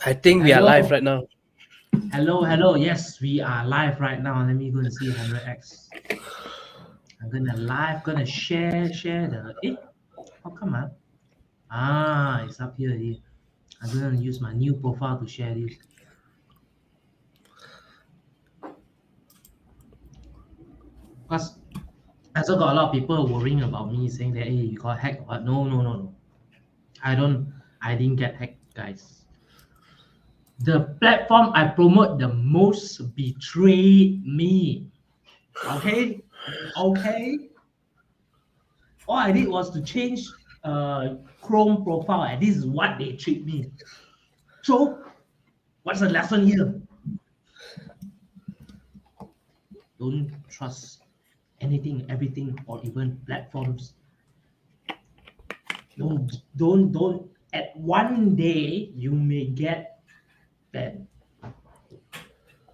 I think we are live right now. Hello. Yes, we are live right now. Let me go and see 100x. I'm gonna share the. How come? It's up here already. I'm gonna use my new profile to share this. Because I also got a lot of people worrying about me, saying that, hey, you got hacked. But no. I didn't get hacked, guys. The platform I promote the most betrayed me. Okay? All I did was to change Chrome profile, and this is what they treat me. So, what's the lesson here? Don't trust anything, everything, or even platforms. Don't. At one day, you may get banned.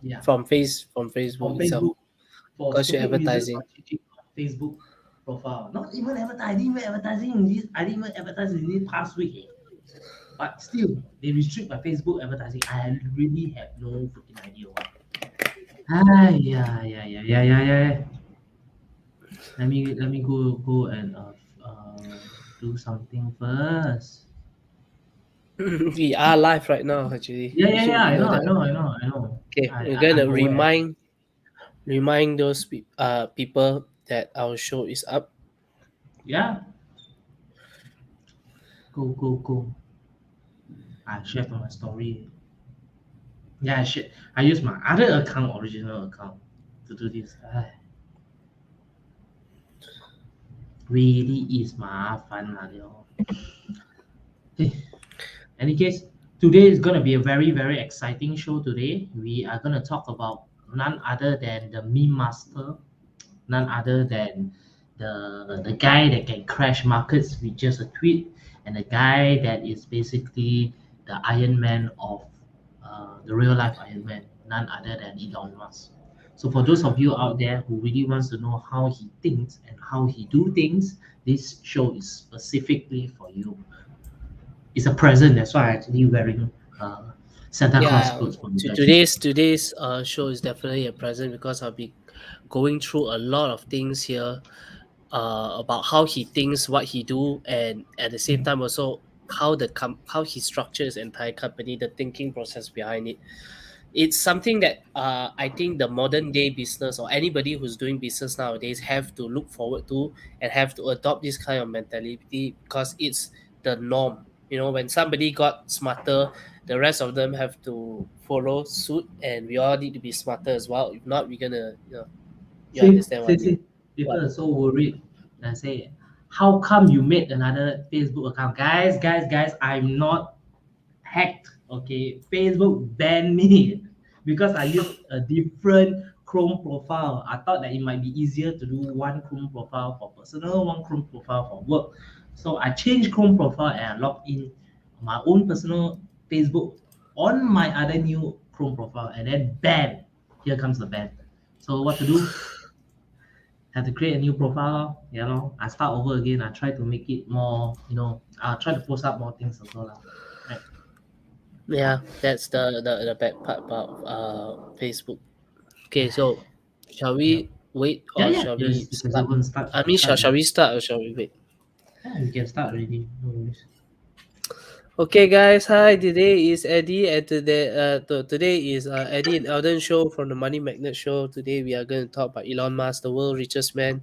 Yeah. From Facebook itself. For Because you're stupid reasons advertising. for changing my Facebook profile. Not even advertising. I didn't even advertise in this past week. But still, they restrict my Facebook advertising. I really have no freaking idea why. Yeah. Let me go and do something first. We are live right now, actually. Yeah. I that. know. Okay, we're gonna remind those people that our show is up. Yeah. Go. I share for my story. Yeah, I use my other account, original account, to do this. Really is fun lah, you know. Any case, today is gonna be a very, very exciting show today. We are gonna talk about none other than the meme master, none other than the guy that can crash markets with just a tweet, and the guy that is basically the Iron Man of the real life Iron Man, none other than Elon Musk. So for those of you out there who really wants to know how he thinks and how he do things, this show is specifically for you. It's a present. That's why I'm actually wearing Santa Claus clothes for you guys. Today's show is definitely a present because I'll be going through a lot of things here about how he thinks, what he do, and at the same time also how he structures his entire company, the thinking process behind it. It's something that I think the modern day business or anybody who's doing business nowadays have to look forward to and have to adopt this kind of mentality because it's the norm. You know, when somebody got smarter, the rest of them have to follow suit, and we all need to be smarter as well. If not, we're gonna, you understand what I mean? People are so worried and say, how come you made another Facebook account? Guys, I'm not hacked. Okay, Facebook banned me because I used a different Chrome profile. I thought that it might be easier to do one Chrome profile for personal, one Chrome profile for work. So I changed Chrome profile and I logged in my own personal Facebook on my other new Chrome profile, and then ban. Here comes the ban. So what to do? Have to create a new profile. I start over again. I try to make it more, I'll try to post up more things as well. Right. Yeah, that's the bad part about Facebook. Okay, so shall we wait or shall we start? I mean, shall we start or shall we wait? Yeah, we can start already. No worries. Okay, guys. Hi. Today is Eddie, and today is Eddie and Eldon show from the Money Magnet Show. Today we are going to talk about Elon Musk, the world richest man.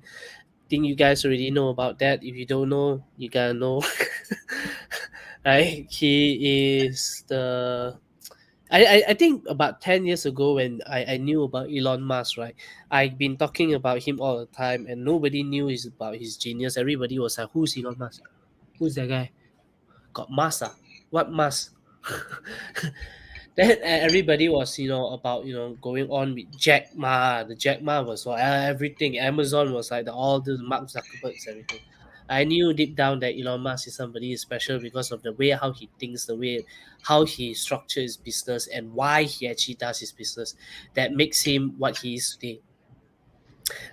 Think you guys already know about that. If you don't know, you gotta know. Right? He is the. I think about 10 years ago when I knew about Elon Musk, right? I've been talking about him all the time, and nobody knew about his genius. Everybody was like, "Who's Elon Musk? Who's that guy? Got Musk? What Musk?" Then everybody was, about going on with Jack Ma. The Jack Ma was everything. Amazon was like all the Mark Zuckerberg's everything. I knew deep down that Elon Musk is somebody special because of the way how he thinks, the way how he structures his business, and why he actually does his business. That makes him what he is today.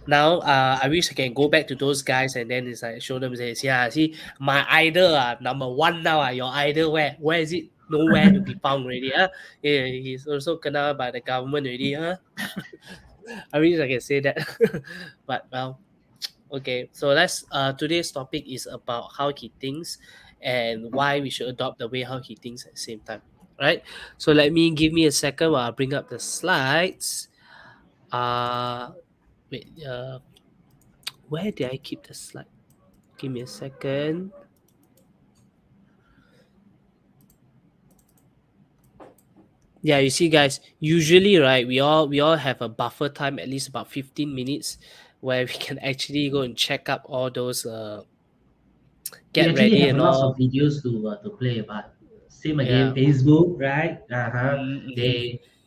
Now, I wish I can go back to those guys and then it's like show them, say, yeah, see, my idol, number one now, your idol, where is it? nowhere to be found already. Yeah, he's also kena by the government already. I wish I can say that. But well, okay. So let's today's topic is about how he thinks and why we should adopt the way how he thinks at the same time. Right? So give me a second while I bring up the slides. Uh wait, where did I keep the slide? Give me a second. Yeah, you see, guys. Usually, right, we all have a buffer time, at least about 15 minutes, where we can actually go and check up all those We get actually ready have a and lots all. of videos to play, but same again, Yeah. Facebook, right? Mm-hmm.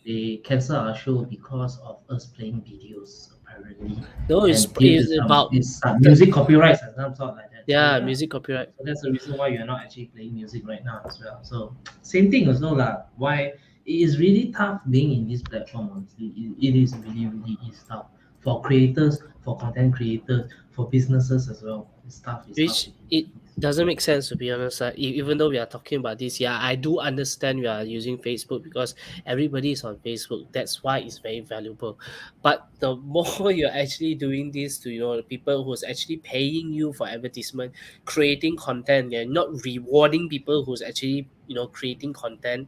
They cancel our show because of us playing videos apparently, No, and due to it's about some the music copyrights and some sort like that. So yeah yeah, music copyright. so that's the reason why you're not actually playing music right now as well. So same thing as well lah. Why it is really tough being in this platform. Honestly, it is really is tough for creators, for content creators, for businesses as well. It's tough. It's tough. Which it doesn't make sense, to be honest. Even though we are talking about this, yeah, I do understand we are using Facebook because everybody is on Facebook. That's why it's very valuable. But the more you're actually doing this to the people who's actually paying you for advertisement, creating content, you're not rewarding people who's actually creating content,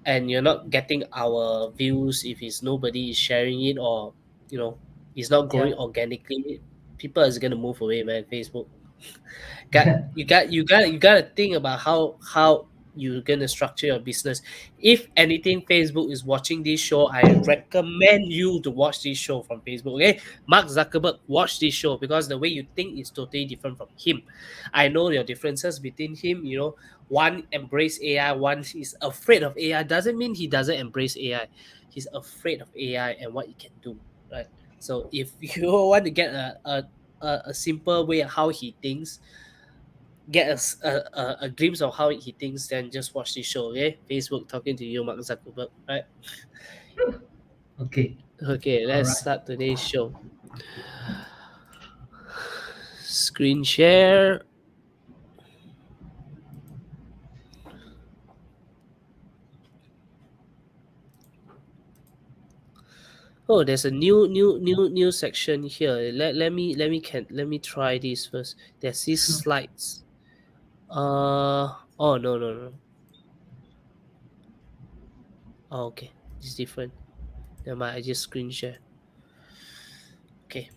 and you're not getting our views if it's nobody is sharing it, or you know it's not growing Yeah. organically. People is gonna move away, man. Facebook you got to think about how you're gonna structure your business. If anything, Facebook is watching this show, I recommend you to watch this show from Facebook. Okay, Mark Zuckerberg, watch this show, because the way you think is totally different from him. I know your differences between him. One embrace AI, one is afraid of AI. Doesn't mean he doesn't embrace AI. He's afraid of AI and what it can do, right? So if you want to get a simple way of how he thinks, get a glimpse of how he thinks, then just watch this show. Okay, Facebook talking to you, Mark Zuckerberg. Right? Okay. Okay, All let's right. start today's show. Screen share. Oh, there's a new section here. Let me try this first. There's these Sure. slides. Oh, no. Oh, okay, it's different. Never mind, I just screen share. Okay.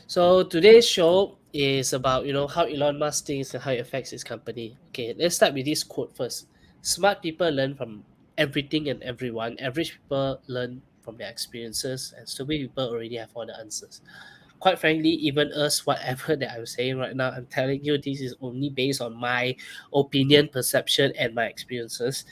So today's show is about how Elon Musk thinks and how it affects his company. Okay, let's start with this quote first. Smart people learn from everything and everyone. Average people learn from their experiences, and stupid people already have all the answers. Quite frankly, even us, whatever that I'm saying right now, I'm telling you this is only based on my opinion, perception, and my experiences.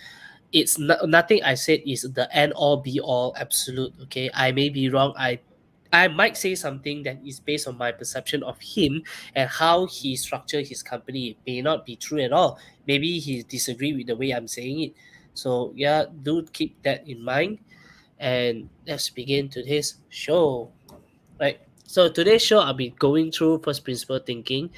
It's nothing I said is the end all be all absolute. Okay, I may be wrong. I might say something that is based on my perception of him and how he structured his company. It may not be true at all. Maybe he disagree with the way I'm saying it. So yeah, do keep that in mind. And let's begin today's show. Right. So today's show, I'll be going through first principle thinking,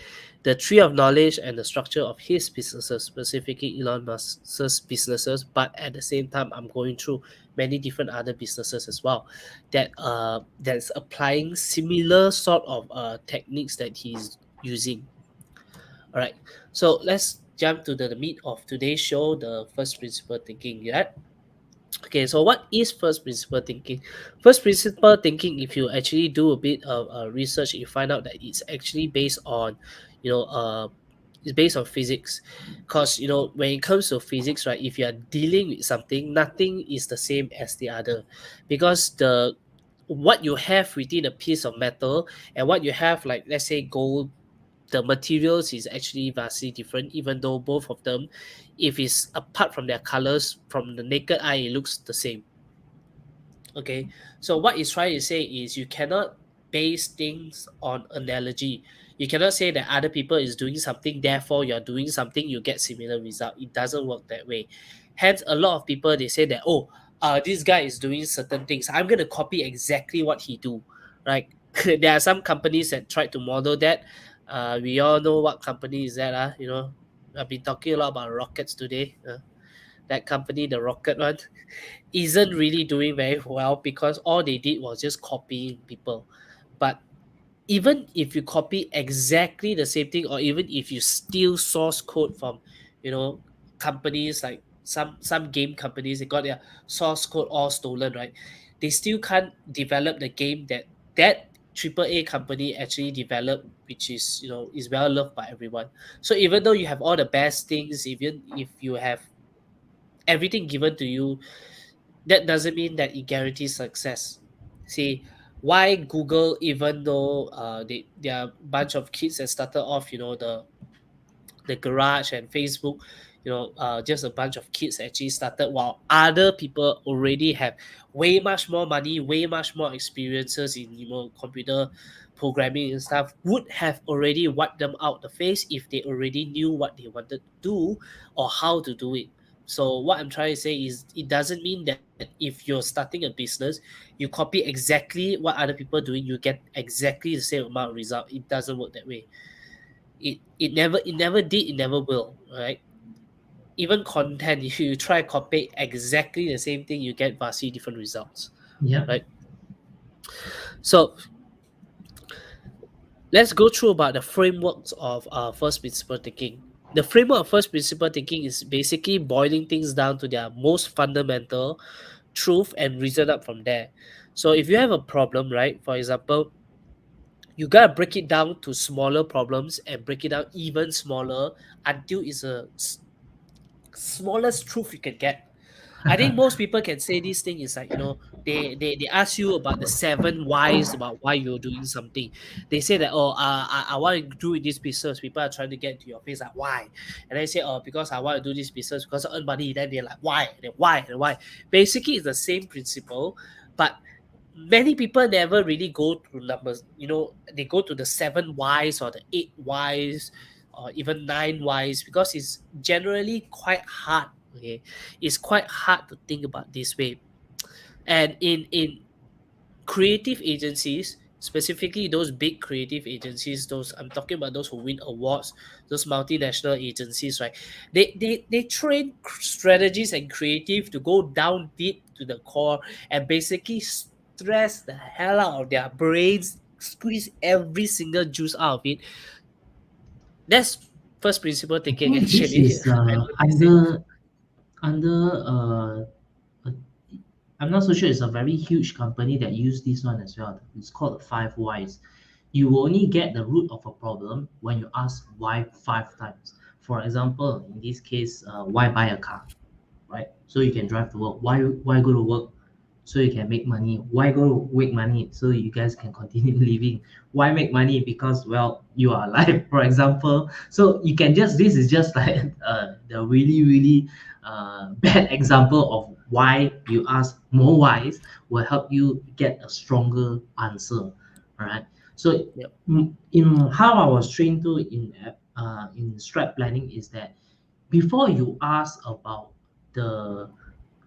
the tree of knowledge, and the structure of his businesses, specifically Elon Musk's businesses. But at the same time, I'm going through many different other businesses as well that's applying similar sort of techniques that he's using. All right. So let's jump to the meat of today's show, the first principle thinking. Yeah. Okay, so what is first principle thinking? First principle thinking, if you actually do a bit of research, you find out that it's actually based on, you know, uh, it's based on physics. Because, when it comes to physics, right, if you are dealing with something, nothing is the same as the other. Because what you have within a piece of metal and what you have, like, let's say, gold, the materials is actually vastly different, even though both of them, if it's apart from their colors, from the naked eye, it looks the same. Okay, so what it's trying to say is you cannot base things on analogy. You cannot say that other people is doing something, therefore you're doing something, you get similar result. It doesn't work that way. Hence, a lot of people, they say that, oh, this guy is doing certain things, I'm gonna copy exactly what he do, right? There are some companies that try to model that. We all know what company is that, I've been talking a lot about rockets today. That company, the rocket one, isn't really doing very well because all they did was just copying people. But even if you copy exactly the same thing, or even if you steal source code from, you know, companies like some game companies, they got their source code all stolen, right? They still can't develop the game that AAA company actually developed, which is, you know, is well loved by everyone. So even though you have all the best things, even if you have everything given to you, that doesn't mean that it guarantees success. See, why Google, even though they are a bunch of kids that started off, you know, the garage, and Facebook, you know, just a bunch of kids actually started, while other people already have way much more money, way much more experiences in, you know, computer programming and stuff, would have already wiped them out the face if they already knew what they wanted to do or how to do it. So what I'm trying to say is, it doesn't mean that if you're starting a business, you copy exactly what other people are doing, you get exactly the same amount of result. It doesn't work that way. It never did, it never will, right? Even content, if you try copy exactly the same thing, you get vastly different results, Yeah. right? So let's go through about the frameworks of first principle thinking. The framework of first principle thinking is basically boiling things down to their most fundamental truth and reason up from there. So if you have a problem, right, for example, you gotta break it down to smaller problems and break it down even smaller until it's a smallest truth you can get. I think most people can say this thing is like, you know, they ask you about the seven whys about why you're doing something. They say that, oh, I want to do this business. People are trying to get into your face, like, why? And I say, oh, because I want to do this business because I earn money. Then they're like, why? And then why? And why? Basically, it's the same principle, but many people never really go to numbers. You know, they go to the seven whys or the eight whys or even nine whys because it's generally quite hard. Okay, it's quite hard to think about this way. And in creative agencies, specifically those big creative agencies, those I'm talking about, those who win awards, those multinational agencies, right? They train strategies and creative to go down deep to the core and basically stress the hell out of their brains, squeeze every single juice out of it. That's first principle I thinking, think this actually. is I know they say. under uh, I'm not so sure, it's a very huge company that use this one as well. It's called the five whys. You will only get the root of a problem when you ask why five times. For example, in this case, why buy a car, right? So you can drive to work. Why go to work? So you can make money. Why go to make money? So you guys can continue living. Why make money? Because, well, you are alive, for example. So you can just, this is just like the really really bad example of why you ask more whys will help you get a stronger answer. All right. So Yep. in how I was trained to in strat planning is that before you ask about the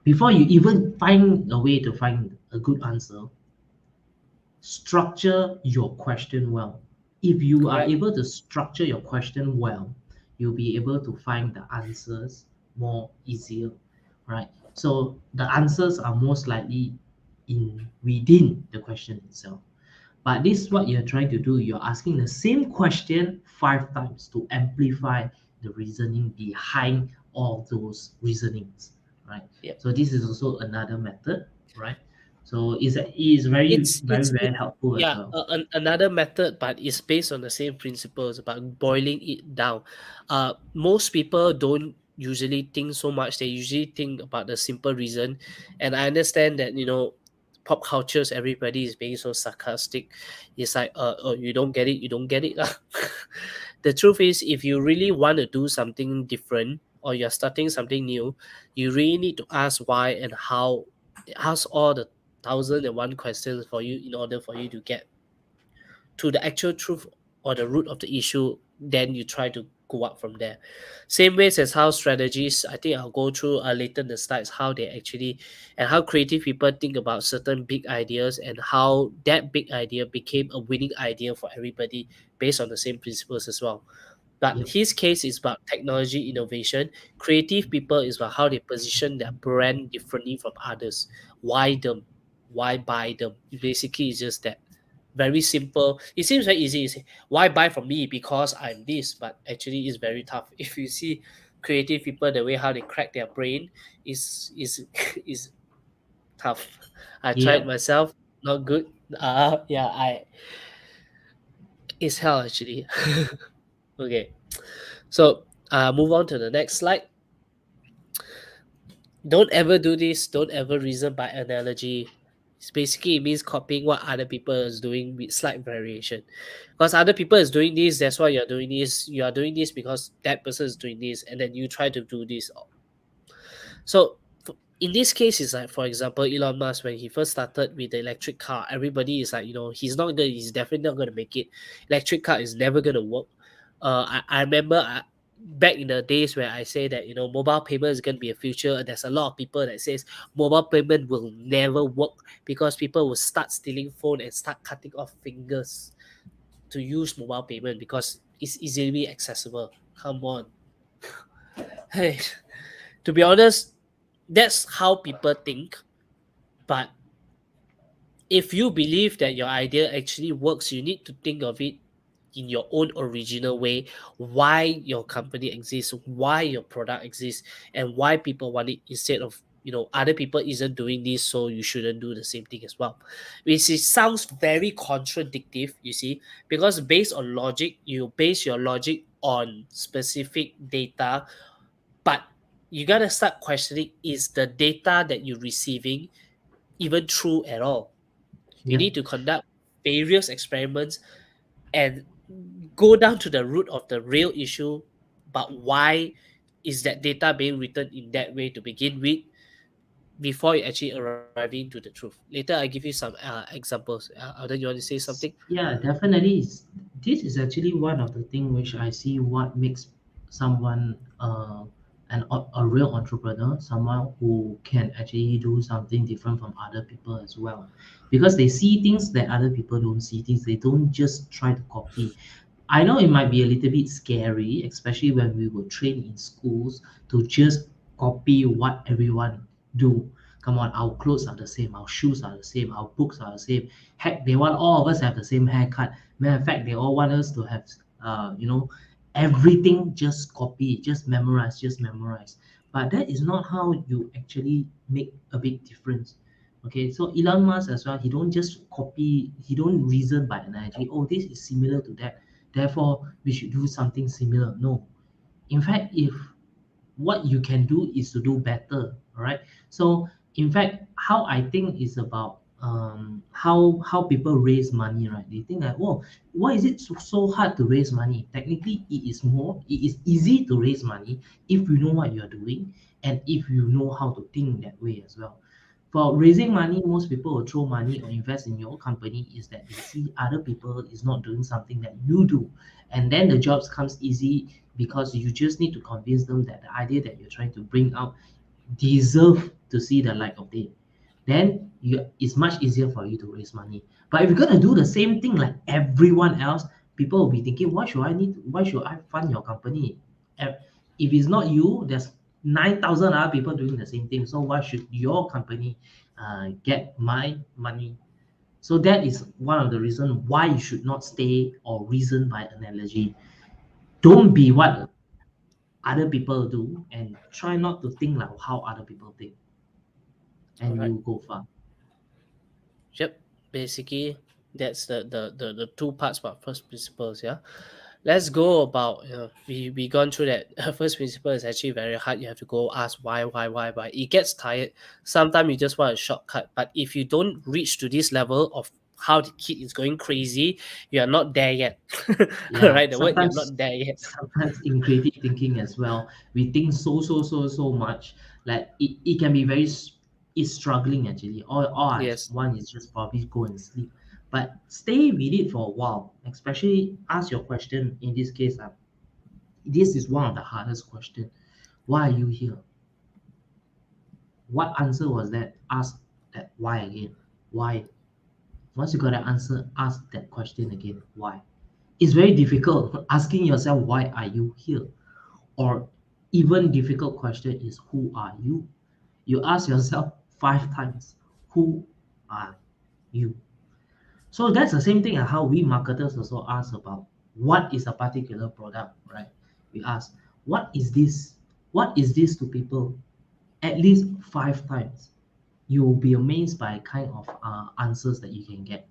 before you even find a way to find a good answer, structure your question well. If you are Correct. able to structure your question well, you'll be able to find the answers more easier, right? So the answers are most likely in within the question itself. But this is what you're trying to do. You're asking the same question five times to amplify the reasoning behind all those reasonings, right? Yep. So this is also another method, right? So it's very, very, It's very helpful as yeah, well. another method, but it's based on the same principles about boiling it down. Most people don't usually think so much. They usually think about the simple reason, and I understand that, you know, pop cultures, everybody is being so sarcastic. It's like, oh, you don't get it, you don't get it lah. The truth is, if you really want to do something different or you're starting something new, you really need to ask why and how. Ask all the thousand and one questions for you in order for you to get to the actual truth or the root of the issue. Then you try to go up from there. Same ways as how strategies, I think I'll go through later in the slides, how they actually and how creative people think about certain big ideas and how that big idea became a winning idea for everybody based on the same principles as well. But Yep. his case is about technology innovation. Creative people is about how they position their brand differently from others. Why them? Why buy them? Basically, it's just that. Very simple. It seems very easy. You say, why buy from me? Because I'm this. But actually, it's very tough. If you see creative people, the way how they crack their brain is is tough. I tried Yep. myself. Not good. Yeah, it's hell actually. Okay. So move on to the next slide. Don't ever do this. Don't ever reason by analogy. It's basically, it means copying what other people is doing with slight variation. Because other people is doing this, that's why you're doing this. You are doing this because that person is doing this, and then you try to do this. So in this case, it's like, for example, Elon Musk, when he first started with the electric car, everybody is like, he's definitely not gonna make it. Electric car is never gonna work. I remember back in the days where I say that mobile payment is gonna be a future. There's a lot of people that says mobile payment will never work because people will start stealing phone and start cutting off fingers to use mobile payment because it's easily accessible. Come on, hey, to be honest, that's how people think. But if you believe that your idea actually works, you need to think of it in your own original way, why your company exists, why your product exists, and why people want it instead of other people isn't doing this, so you shouldn't do the same thing as well. Which sounds very contradictive, you see, because based on logic, you base your logic on specific data, but you gotta start questioning, is the data that you're receiving even true at all? You Yep. need to conduct various experiments and go down to the root of the real issue. But why is that data being written in that way to begin with before you actually arriving to the truth? Later, I give you some examples. Alden, you want to say something? Yeah, definitely. This is actually one of the things which I see what makes someone a real entrepreneur, someone who can actually do something different from other people as well, because they see things that other people don't see. Things they don't just try to copy. I know it might be a little bit scary, especially when we were trained in schools to just copy what everyone do. Come on, our clothes are the same, our shoes are the same, our books are the same. Heck, they want all of us to have the same haircut. Matter of fact, they all want us to have, everything just copy, just memorize, just memorize. But that is not how you actually make a big difference. Okay, so Elon Musk as well, he don't just copy, he don't reason by analogy. Oh, this is similar to that, therefore we should do something similar. No, in fact, if what you can do is to do better, all right? So in fact, how I think is about how people raise money, right? They think that, oh, why is it so hard to raise money? Technically, it is easy to raise money if you know what you're doing and if you know how to think that way as well. For raising money, most people will throw money or invest in your company is that they see other people is not doing something that you do, and then the jobs comes easy because you just need to convince them that the idea that you're trying to bring out deserve to see the light of day. Then it's much easier for you to raise money. But if you're gonna do the same thing like everyone else, people will be thinking, why should I fund your company? If it's not you, there's 9,000 other people doing the same thing. So why should your company get my money? So that is one of the reasons why you should not stay or reason by analogy. Don't be what other people do and try not to think like how other people think, All and right. you go far. Yep. Basically, that's the two parts about first principles. Yeah. Let's go about we gone through that. First principle is actually very hard. You have to go ask why. It gets tired. Sometimes you just want a shortcut. But if you don't reach to this level of how the kid is going crazy, you are not there yet. Yeah, Right? The word, you're not there yet. sometimes in creative thinking as well, we think so much, like it can be it's struggling actually. All I Yes. want is just probably go and sleep, but stay with it for a while, especially ask your question. In this case, this is one of the hardest question. Why are you here? What answer was that? Ask that why again. Why? Once you got an answer, ask that question again. Why? it's very difficult asking yourself, why are you here? Or even difficult question is, who are you? You ask yourself 5 times, who are you? So that's the same thing as how we marketers also ask about what is a particular product, right? We ask, what is this? What is this to people? At least 5 times. You will be amazed by kind of answers that you can get.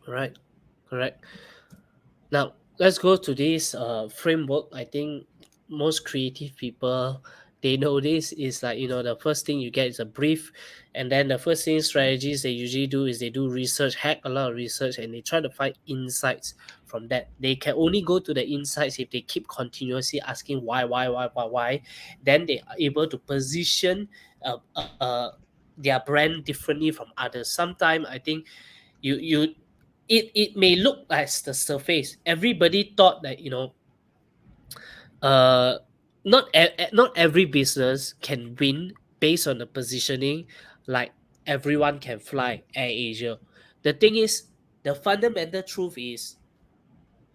Right, correct. Now let's go to this framework. I think most creative people, they know this is like, the first thing you get is a brief, and then the first thing strategies they usually do is they do research, hack a lot of research, and they try to find insights from that. They can only go to the insights if they keep continuously asking why. Then they are able to position their brand differently from others. Sometimes I think you it may look as the surface. Everybody thought that, uh not every business can win based on the positioning, like everyone can fly Air Asia. The thing is, the fundamental truth is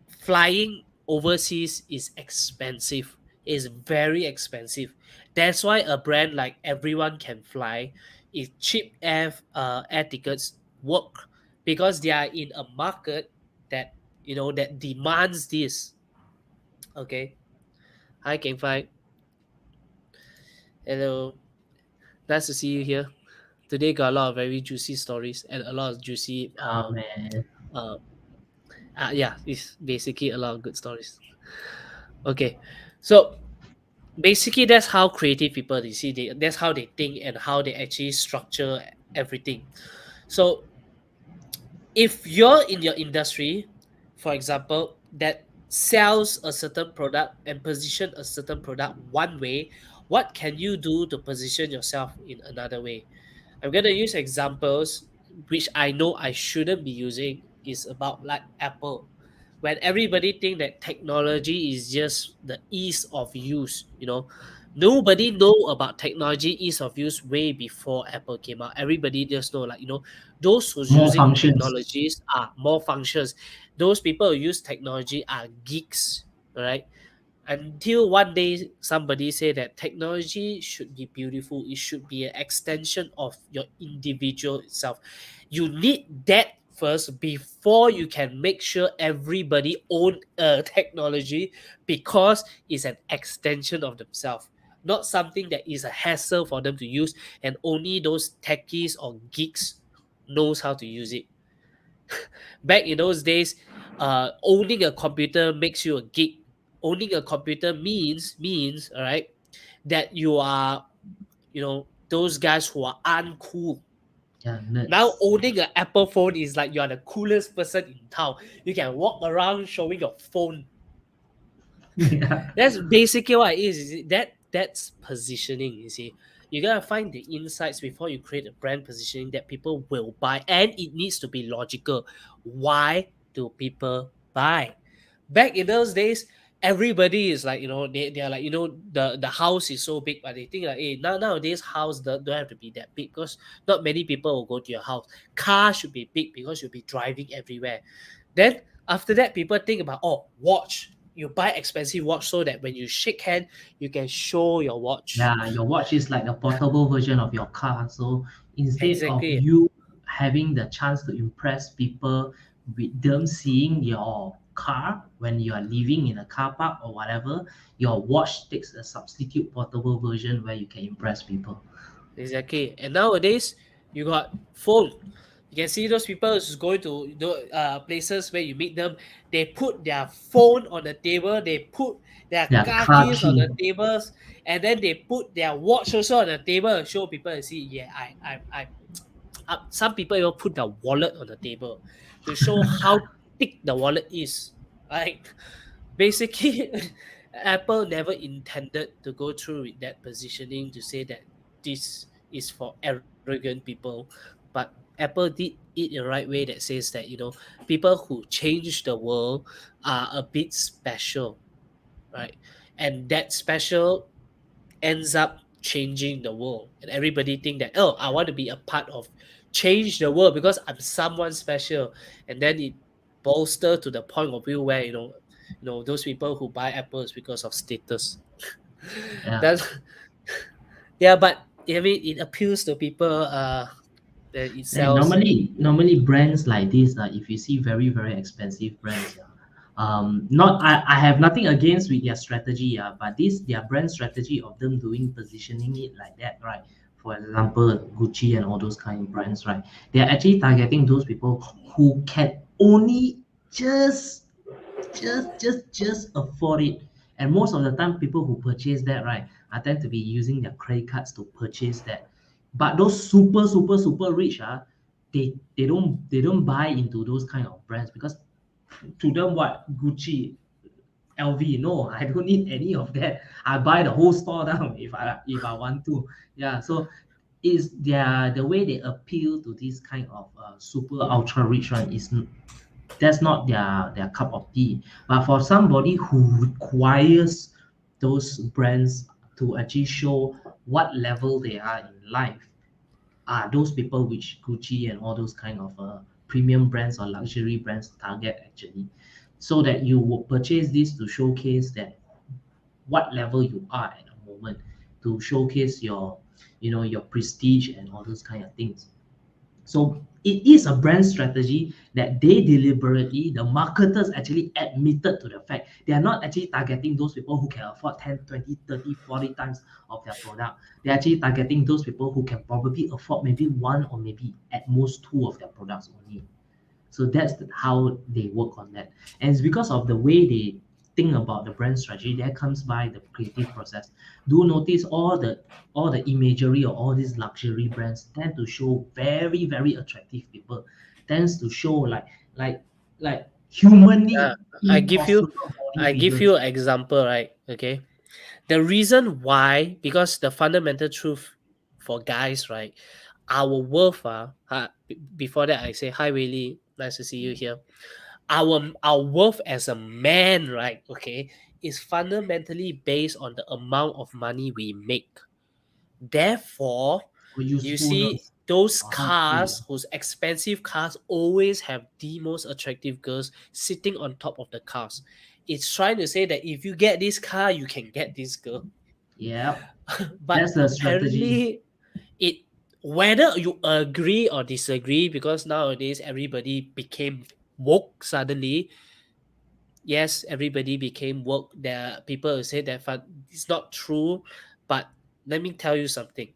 flying overseas is expensive. It's very expensive. That's why a brand like Everyone Can Fly, is cheap air tickets work, because they are in a market that, that demands this. Okay. Hi, Can Fly. Hello. Nice to see you here. Today got a lot of very juicy stories and a lot of juicy Oh man. uh yeah, it's basically a lot of good stories. Okay. So basically that's how creative people, they see, that's how they think and how they actually structure everything. So if you're in your industry, for example, that sells a certain product and position a certain product one way, what can you do to position yourself in another way? I'm going to use examples which I know I shouldn't be using, is about like Apple. When everybody think that technology is just the ease of use, nobody know about technology ease of use way before Apple came out. Everybody just know, like, those who's More using functions. technologies are more functions. Those people who use technology are geeks, right? Until one day somebody say that technology should be beautiful, it should be an extension of your individual itself. You need that first before you can make sure everybody own a technology, because it's an extension of themselves, not something that is a hassle for them to use, and only those techies or geeks knows how to use it. Back in those days, owning a computer makes you a geek. Owning a computer means, all right, that you are, those guys who are uncool. Yeah, Now nerds. owning an Apple phone is like you are the coolest person in town. You can walk around showing your phone. Yeah. That's basically what it is. That's positioning. You see, you gotta find the insights before you create a brand positioning that people will buy, and it needs to be logical. Why do people buy? Back in those days, everybody is like, they are like, the house is so big, but they think like, hey, nowadays house don't have to be that big, because not many people will go to your house. Car should be big because you'll be driving everywhere. Then after that, people think about, oh, watch. You buy expensive watch so that when you shake hand, you can show your watch. Yeah, your watch is like a portable version of your car. So instead of Exactly. you having the chance to impress people with them seeing your car when you are living in a car park or whatever, your watch takes a substitute portable version where you can impress people. Exactly. And nowadays, you got phone. You can see those people who's going to places where you meet them. They put their phone on the table. They put their Yeah, car car keys on key. the tables, and then they put their watch also on the table and show people and see. Yeah, I. Some people even put their wallet on the table to show how thick the wallet is. Like, basically, Apple never intended to go through with that positioning to say that this is for arrogant people, but Apple did it in the right way that says that, people who change the world are a bit special, right? And that special ends up changing the world, and everybody think that, oh, I want to be a part of change the world because I'm someone special. And then it bolster to the point of view where those people who buy apples because of status. Yeah. That's yeah, but I mean it appeals to people that it And sells. normally brands like this, if you see very very expensive brands, not I have nothing against with their strategy, but this their brand strategy of them doing positioning it like that, right? For example, Gucci and all those kind of brands, right? They are actually targeting those people who can only just just afford it. And most of the time, people who purchase that, right, are tend to be using their credit cards to purchase that. But those super rich, they don't buy into those kind of brands because to them, what Gucci, LV, no, I don't need any of that. I buy the whole store down if I want to. Yeah, so is the way they appeal to this kind of super ultra rich one is that's not their cup of tea. But for somebody who requires those brands to actually show what level they are in life, are those people which Gucci and all those kind of premium brands or luxury brands target actually, so that you will purchase this to showcase that what level you are at the moment, to showcase your prestige and all those kind of things. So it is a brand strategy that they deliberately, the marketers actually admitted to the fact they are not actually targeting those people who can afford 10, 20, 30, 40 times of their product. They're actually targeting those people who can probably afford maybe one or maybe at most two of their products only. So that's how they work on that. And it's because of the way they think about the brand strategy that comes by the creative process. Do notice all the imagery of all these luxury brands tend to show very, very attractive people. Tends to show like humanly I give you impossible body I give figures. you an example, right? Okay. The reason why, because the fundamental truth for guys, right? Our worth, before that I say hi Whaley, nice to see you here. Our worth as a man, right? Okay, is fundamentally based on the amount of money we make. Therefore, Or you see usefulness those or how to say cars, those expensive cars, always have the most attractive girls sitting on top of the cars. It's trying to say that if you get this car, you can get this girl. yeah, But that's the strategy. apparently, it whether you agree or disagree, because nowadays everybody became woke suddenly. Yes, everybody became woke. There are people who say that it's not true, but let me tell you something.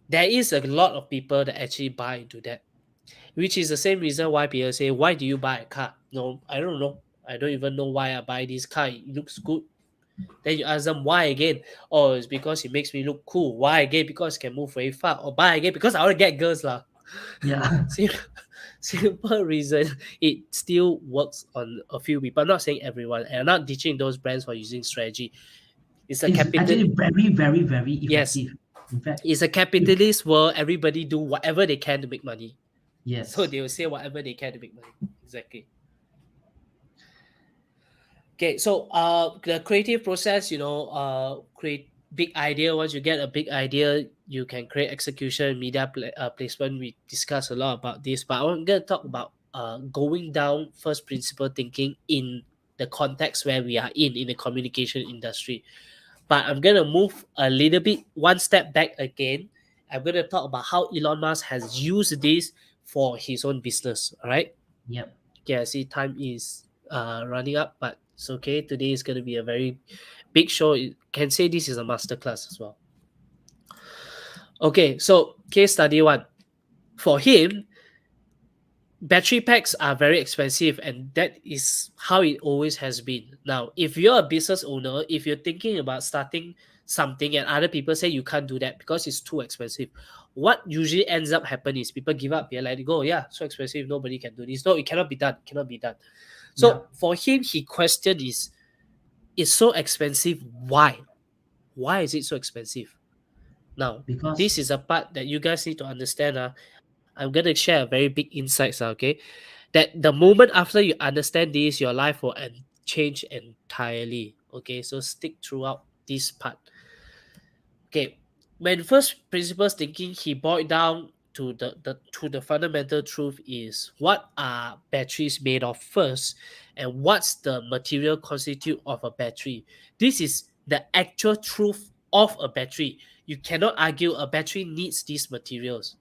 There is a lot of people that actually buy into that, which is the same reason why people say, "Why do you buy a car?" No, I don't know. I don't even know why I buy this car. It looks good. Then you ask them why again. Oh, it's because it makes me look cool. Why again? Because it can move very far. Or buy again because I want to get girls lah. Yeah. Simple reason. It still works on a few people. I'm not saying everyone. And I'm not ditching those brands for using strategy. It's a It's capital. actually very, very, very Yes, effective. In fact, it's a capitalist world. Everybody do whatever they can to make money. So yes. they will say whatever they can to make money. Exactly. Okay, so the creative process, create big idea. Once you get a big idea, you can create execution, media placement. We discuss a lot about this, but I'm gonna talk about going down first principle thinking in the context where we are in the communication industry. But I'm gonna move a little bit one step back again. I'm gonna talk about how Elon Musk has used this for his own business. All right. Yep. Okay, I see time is running up, but it's okay. Today is going to be a very big show. You can say this is a masterclass as well. Okay, so case study one. For him, battery packs are very expensive, and that is how it always has been. Now, if you're a business owner, if you're thinking about starting something and other people say you can't do that because it's too expensive, what usually ends up happening is people give up. They're like, go, yeah, so expensive, nobody can do this. No, it cannot be done. It cannot be done. So Yep. for him, he questioned is it's so expensive. Why? Why is it so expensive? Now, Because this is a part that you guys need to understand. I'm gonna share a very big insights, okay? That the moment after you understand this, your life will change entirely. Okay, so stick throughout this part. Okay, when first principles thinking, he boiled down to the fundamental truth is what are batteries made of first, and what's the material constitute of a battery. This is the actual truth of a battery. You cannot argue a battery needs these materials.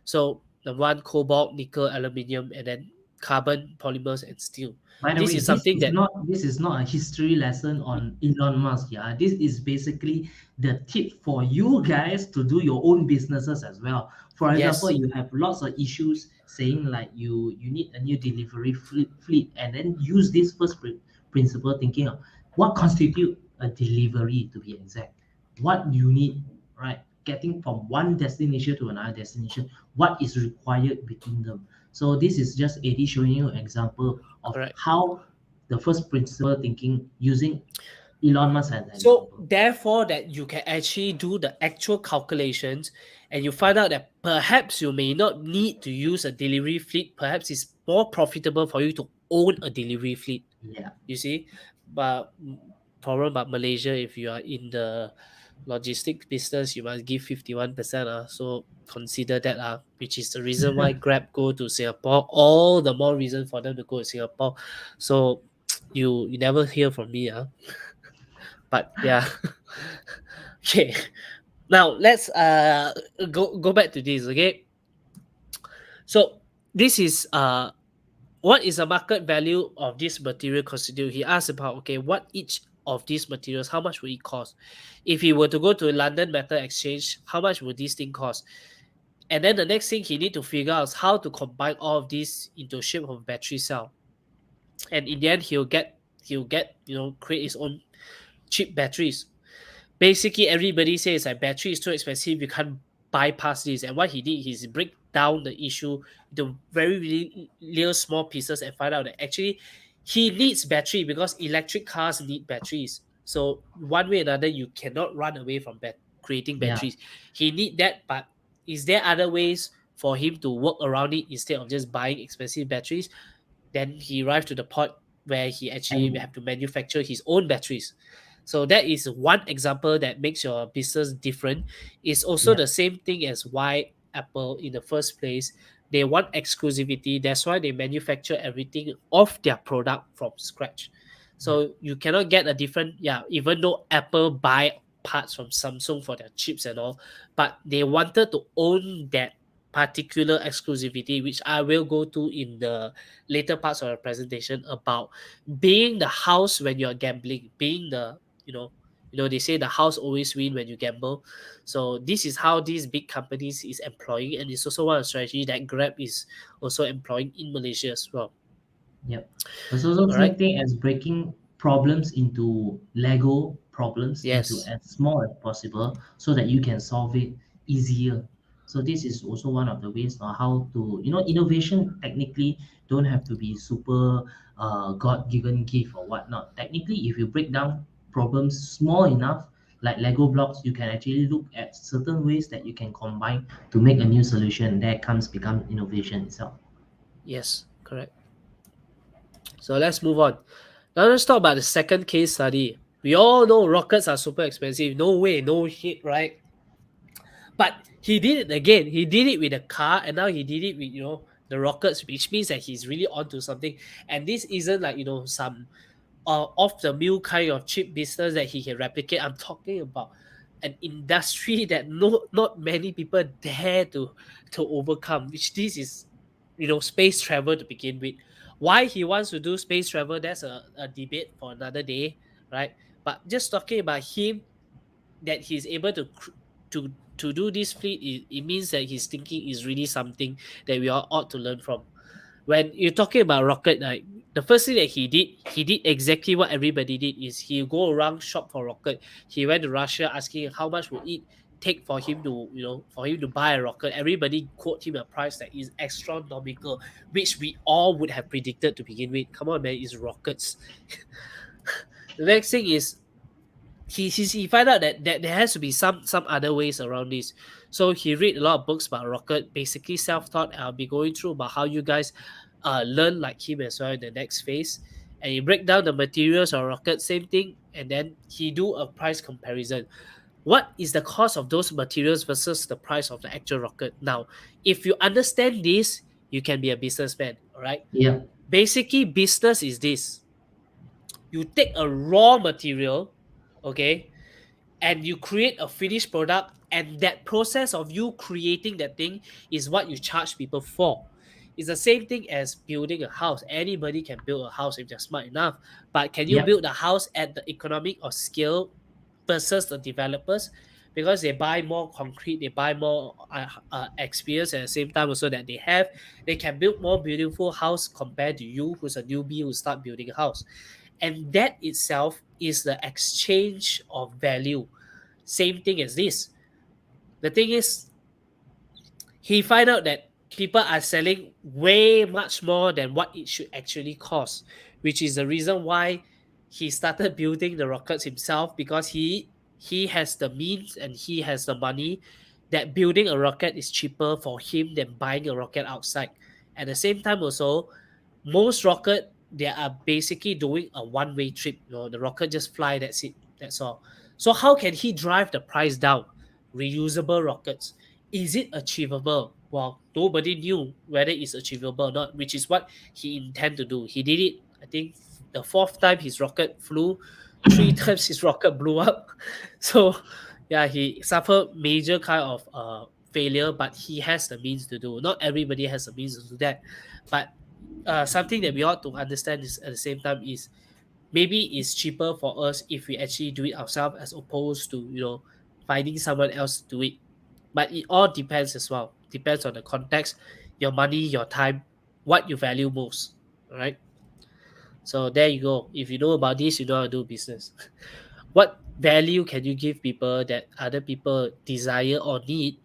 So the one, cobalt, nickel, aluminium, and then carbon, polymers, and steel. By the This way, is something that this is not a history lesson on Elon Musk. Yeah, this is basically the tip for you guys to do your own businesses as well. For example, yes, you have lots of issues saying like you need a new delivery fleet, and then use this first principle thinking of what constitute a delivery to be exact. What you need, right? Getting from one destination to another destination, what is required between them. So this is just Eddie showing you an example of correct. how the first principle thinking using Elon Musk as an So example. therefore, that you can actually do the actual calculations, and you find out that perhaps you may not need to use a delivery fleet. Perhaps it's more profitable for you to own a delivery fleet. Yeah. You see, but problem about Malaysia, if you are in the logistics business, you must give 51%. So consider that, which is the reason why Grab go to Singapore. All the more reason for them to go to Singapore. So you never hear from me. But yeah. Okay. Now let's go back to this, okay? So this is what is the market value of this material constitute? He asked about, okay, what each of these materials, how much would it cost? If he were to go to London Metal Exchange, how much would this thing cost? And then the next thing he need to figure out is how to combine all of this into shape of battery cell. And in the end, he'll get create his own cheap batteries. Basically, everybody says that battery is too expensive, you can't bypass this. And what he did is break down the issue into very really little small pieces and find out that actually he needs battery because electric cars need batteries. So one way or another, you cannot run away from creating Yeah. batteries. He need that, but is there other ways for him to work around it instead of just buying expensive batteries? Then he arrived to the point where he actually And have to manufacture his own batteries. So that is one example that makes your business different. It's also yeah. the same thing as why Apple in the first place, they want exclusivity. That's why they manufacture everything of their product from scratch. Yeah. So you cannot get a different, even though Apple buy parts from Samsung for their chips and all, but they wanted to own that particular exclusivity, which I will go to in the later parts of the presentation, about being the house when you're gambling, being the they say the house always win when you gamble. So this is how these big companies is employing, and it's also one of the strategy that Grab is also employing in Malaysia as well. Yep. It's also the All same right. thing as breaking problems into Lego problems into Yes. as small as possible so that you can solve it easier. So this is also one of the ways on how to, innovation technically don't have to be super God-given gift or whatnot. Technically, if you break down problems small enough, like Lego blocks, you can actually look at certain ways that you can combine to make a new solution. That become innovation itself. Yes. Correct. So let's move on. Now let's talk about the second case study. We all know rockets are super expensive. No way, no shit, right? But he did it again. He did it with a car, and now he did it with the rockets, which means that he's really onto something. And this isn't like some off the mill kind of cheap business that he can replicate. I'm talking about an industry that not many people dare to overcome. Which this is space travel to begin with. Why he wants to do space travel, that's a debate for another day, right? But just talking about him, that he's able to do this fleet, it means that his thinking is really something that we all ought to learn from. When you're talking about rocket, like the first thing that he did exactly what everybody did, is he go around shop for rocket. He went to Russia asking how much would it take for him to buy a rocket. Everybody quote him a price that is astronomical, which we all would have predicted to begin with. Come on, man, it's rockets. The next thing is he find out that there has to be some other ways around this. So he read a lot of books about rocket, basically self-taught. I'll be going through about how you guys learn like him as well in the next phase. And he break down the materials of rocket, same thing, and then he do a price comparison. what is the cost of those materials versus the price of the actual rocket. Now, if you understand this, you can be a businessman, all right? Yeah. Basically, business is this. You take a raw material, okay, and you create a finished product, and that process of you creating that thing is what you charge people for. It's the same thing as building a house. Anybody can build a house if they're smart enough, but can you Yep. build a house at the economic or scale versus the developers? Because they buy more concrete, they buy more experience at the same time also that they can build more beautiful house compared to you who's a newbie who start building a house. And that itself is the exchange of value. Same thing as this. The thing is, he find out that people are selling way much more than what it should actually cost, which is the reason why he started building the rockets himself, because he has the means and he has the money that building a rocket is cheaper for him than buying a rocket outside. At the same time also, most rocket, they are basically doing a one-way trip. The rocket just fly, that's it, that's all. So how can he drive the price down? Reusable rockets. Is it achievable? Well, nobody knew whether it's achievable or not, which is what he intended to do. He did it, I think, the fourth time his rocket flew, 3 times his rocket blew up. So yeah, he suffered major kind of failure, but he has the means to do. Not everybody has the means to do that. But something that we ought to understand is at the same time is maybe it's cheaper for us if we actually do it ourselves as opposed to finding someone else to do it. But it all depends as well. Depends on the context, your money, your time, what you value most. All right. So there you go. If you know about this, you know how to do business. What value can you give people that other people desire or need?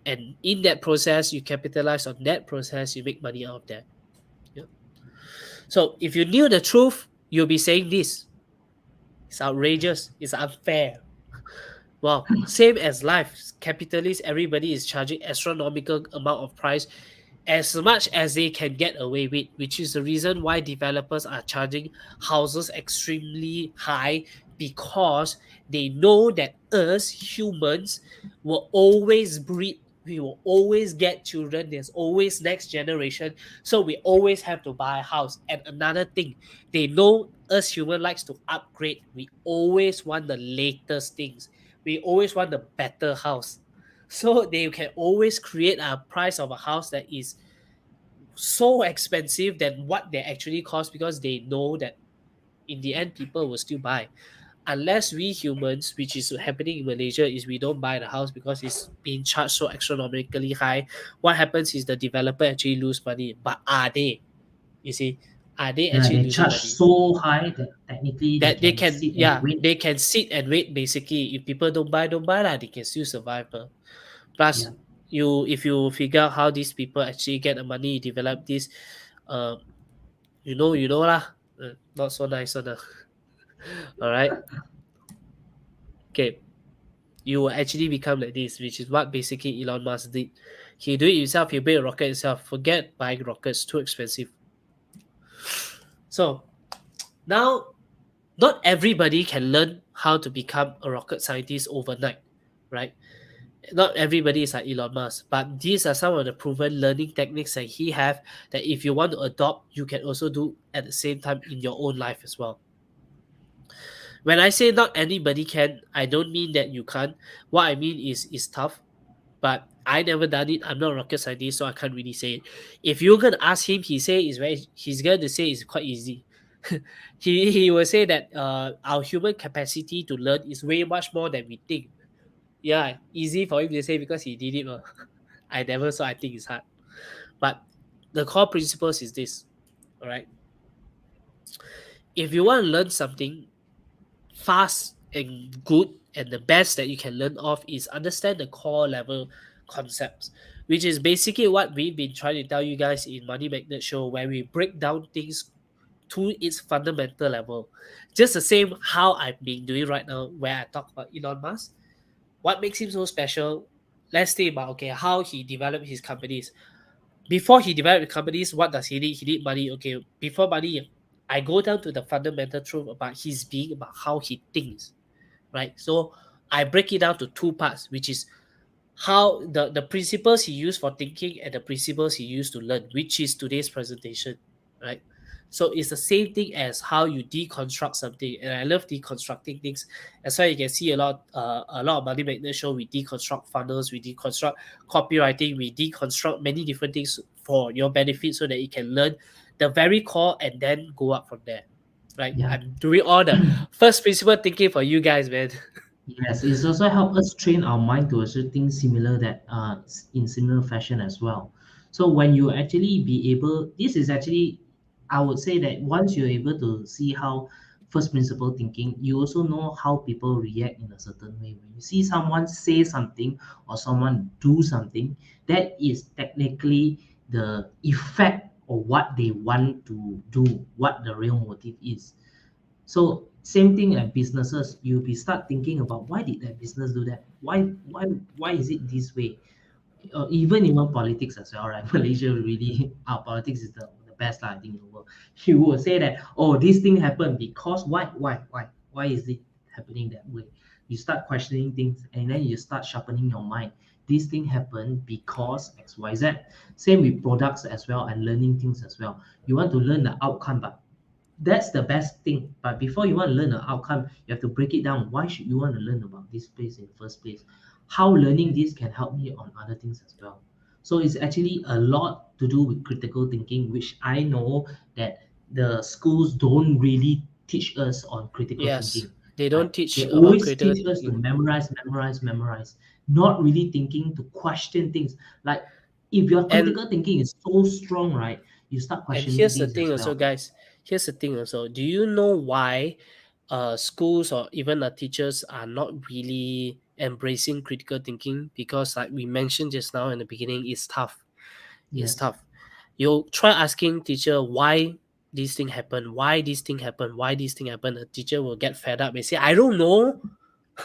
And in that process, you capitalize on that process, you make money out of that. Yeah. So if you knew the truth, you'll be saying this. It's outrageous. It's unfair. Well, same as life. Capitalists, everybody is charging astronomical amount of price as much as they can get away with, which is the reason why developers are charging houses extremely high, because they know that us humans will always breed, we will always get children, there's always next generation, so we always have to buy a house. And another thing, they know us human likes to upgrade. We always want the latest things, we always want the better house. So they can always create a price of a house that is so expensive than what they actually cost, because they know that in the end people will still buy. Unless we humans, which is happening in Malaysia, is we don't buy the house because it's being charged so astronomically high. What happens is the developer actually lose money. But are they? You see, are they Yeah, actually they losing charge money? so high that technically they That they can can, sit and yeah, wait. they can sit and wait. Basically, if people don't buy lah, they can still survive. Plus, Yeah. if you figure out how these people actually get the money, develop this, uh, you know lah. Not so nice one. All right. Okay. You will actually become like this, which is what basically Elon Musk did. He do it himself. He built a rocket himself. Forget buying rockets, too expensive. So now, not everybody can learn how to become a rocket scientist overnight, right? Not everybody is like Elon Musk, but these are some of the proven learning techniques that he have, that if you want to adopt, you can also do at the same time in your own life as well. When I say not anybody can, I don't mean that you can't. What I mean is it's tough, but I never done it. I'm not a rocket scientist, so I can't really say it. If you're gonna ask him, he's gonna say it's quite easy. He will say that our human capacity to learn is way much more than we think. Yeah, easy for him to say because he did it. I never, so I think it's hard. But the core principles is this. All right. If you want to learn something fast and good, and the best that you can learn off is understand the core level concepts, which is basically what we've been trying to tell you guys in Money Magnet Show, where we break down things to its fundamental level. Just the same how I've been doing right now, where I talk about Elon Musk. What makes him so special? Let's think about how he developed his companies. Before he developed the companies, what does he need? He need money. Okay, before money, I go down to the fundamental truth about his being, about how he thinks, right? So I break it down to two parts, which is how the principles he used for thinking and the principles he used to learn, which is today's presentation, right? So it's the same thing as how you deconstruct something, and I love deconstructing things. That's why you can see a lot of Money Magnet show. We deconstruct funnels, we deconstruct copywriting, we deconstruct many different things for your benefit, so that you can learn the very core and then go up from there. Right? Yeah. I'm doing all the first principle thinking for you guys, man. Yes, it's also help us train our mind to also think similar that in similar fashion as well. So when you actually be able, this is actually, I would say that once you're able to see how first principle thinking, you also know how people react in a certain way. When you see someone say something or someone do something, that is technically the effect of what they want to do, what the real motive is. So same thing like businesses, you'll be start thinking about why did that business do that? Why is it this way? Even politics as well, right? Malaysia really our politics is the best I think in the world. You will say that, oh, this thing happened because why is it happening that way? You start questioning things and then you start sharpening your mind. This thing happened because XYZ. Same with products as well and learning things as well. You want to learn the outcome, but that's the best thing. But before you want to learn the outcome, you have to break it down. Why should you want to learn about this place in the first place? How learning this can help me on other things as well. So it's actually a lot to do with critical thinking, which I know that the schools don't really teach us on critical Yes, thinking. they Right? don't teach They about always critical teach us to thinking. memorize, not really thinking to question things. Like if your And critical thinking is so strong, right? You start and questioning here's the things thing as also, well. guys. Here's the thing also. Do you know why schools or even the teachers are not really embracing critical thinking? Because like we mentioned just now in the beginning, it's tough. It's Yes. tough. You try asking teacher why this thing happened, why this thing happened, why this thing happened. The teacher will get fed up and say, I don't know.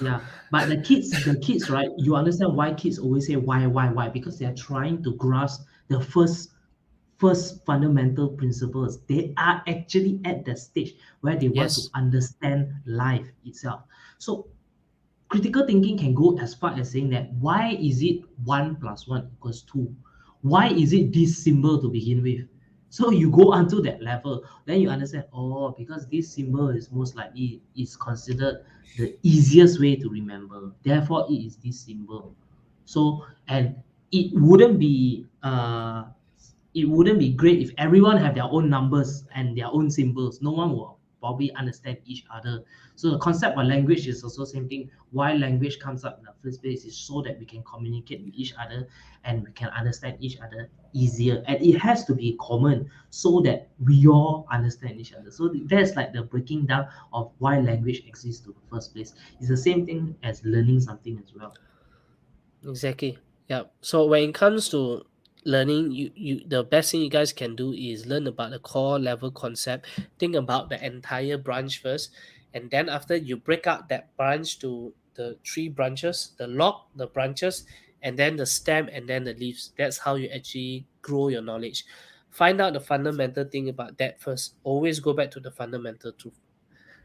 Yeah, but the kids, right? You understand why kids always say why? Because they are trying to grasp the first fundamental principles. They are actually at the stage where they want to Yes. understand life itself. So critical thinking can go as far as saying that why is it 1 + 1 = 2? Why is it this symbol to begin with? So you go onto that level, then you understand, oh, because this symbol is most likely is considered the easiest way to remember. Therefore, it is this symbol. So and it wouldn't be uh it wouldn't be great if everyone have their own numbers and their own symbols. No one will probably understand each other. So the concept of language is also same thing. Why language comes up in the first place is so that we can communicate with each other and we can understand each other easier. And it has to be common so that we all understand each other. So that's like the breaking down of why language exists in the first place. It's the same thing as learning something as well. Exactly. Yeah. So when it comes to learning, you the best thing you guys can do is learn about the core level concept. Think about the entire branch first, and then after you break out that branch to the three branches, the log, the branches, and then the stem, and then the leaves. That's how you actually grow your knowledge. Find out the fundamental thing about that first. Always go back to the fundamental truth.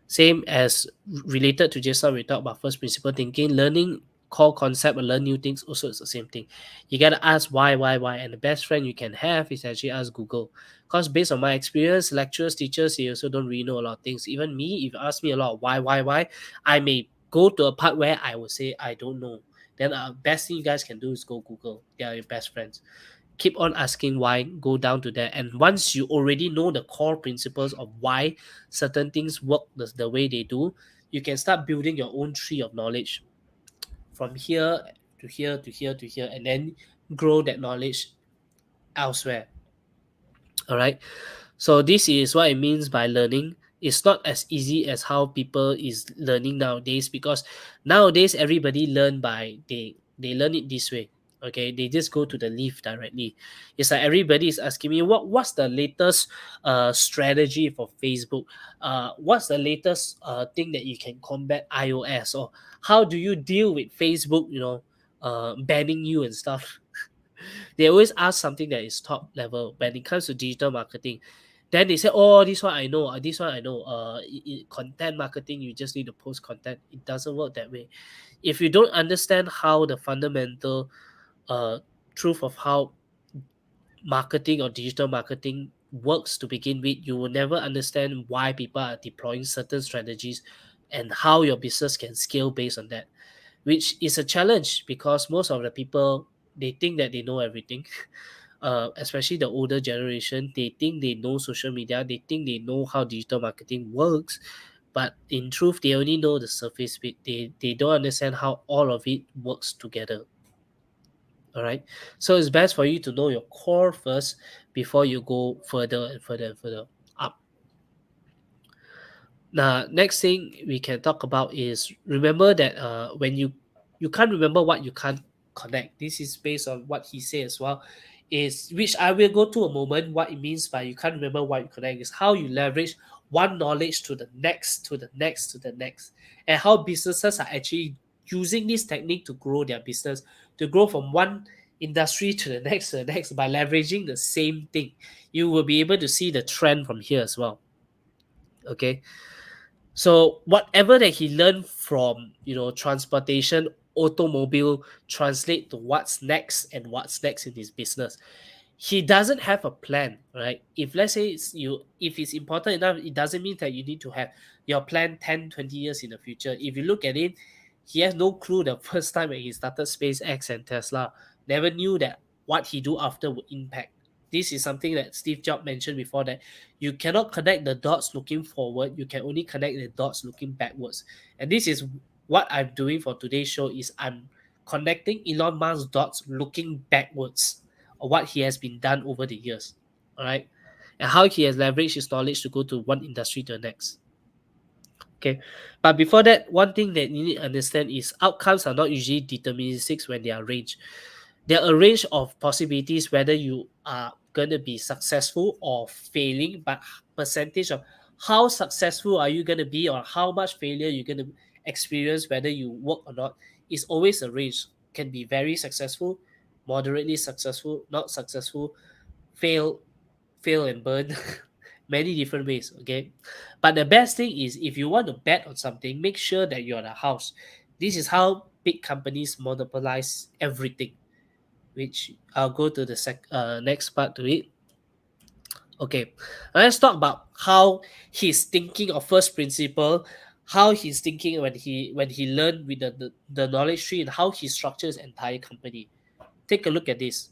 Same as related to just now we talked about first principle thinking, learning core concept and learn new things also is the same thing. You gotta ask why, and the best friend you can have is actually ask Google. Because based on my experience, lecturers, teachers, they also don't really know a lot of things. Even me, if you ask me a lot of why, I may go to a part where I will say I don't know. Then best thing you guys can do is go Google. They are your best friends. Keep on asking why, go down to that, and once you already know the core principles of why certain things work the way they do, you can start building your own tree of knowledge from here to here to here to here, and then grow that knowledge elsewhere. All right, so this is what it means by learning. It's not as easy as how people is learning nowadays, because nowadays everybody learn by they learn it this way. Okay, they just go to the leaf directly. It's like everybody is asking me what's the latest strategy for Facebook? What's the latest thing that you can combat iOS, or how do you deal with Facebook? Banning you and stuff. They always ask something that is top level when it comes to digital marketing. Then they say, oh, this one I know, this one I know. Content marketing, you just need to post content. It doesn't work that way. If you don't understand how the fundamental uh, truth of how marketing or digital marketing works to begin with, you will never understand why people are deploying certain strategies and how your business can scale based on that, which is a challenge because most of the people, they think that they know everything. Especially the older generation, they think they know social media, they think they know how digital marketing works, but in truth, they only know the surface bit. They don't understand how all of it works together. All right. So it's best for you to know your core first before you go further and further and further up. Now, next thing we can talk about is remember that when you can't remember what you can't connect. This is based on what he said as well. Is which I will go to a moment. What it means by you can't remember what you connect is how you leverage one knowledge to the next, to the next, to the next, and how businesses are actually using this technique to grow their business, to grow from one industry to the next by leveraging the same thing. You will be able to see the trend from here as well. Okay. So whatever that he learned from, transportation, automobile, translate to what's next and what's next in his business. He doesn't have a plan, right? If let's say if it's important enough, it doesn't mean that you need to have your plan 10, 20 years in the future. If you look at it, he has no clue the first time when he started SpaceX and Tesla, never knew that what he do after would impact. This is something that Steve Jobs mentioned before, that you cannot connect the dots looking forward, you can only connect the dots looking backwards. And this is what I'm doing for today's show, is I'm connecting Elon Musk's dots looking backwards of what he has been done over the years. All right. And how he has leveraged his knowledge to go to one industry to the next. Okay. But before that, one thing that you need to understand is outcomes are not usually deterministic when they are arranged. There are a range of possibilities whether you are going to be successful or failing, but percentage of how successful are you going to be or how much failure you're going to experience whether you work or not is always a range. Can be very successful, moderately successful, not successful, fail, fail and burn, many different ways. Okay, but the best thing is if you want to bet on something, make sure that you're the house. This is how big companies monopolize everything, which I'll go to the next part to it. Okay, let's talk about how he's thinking of first principle, how he's thinking when he learned with the knowledge tree, and how he structures his entire company. Take a look at this.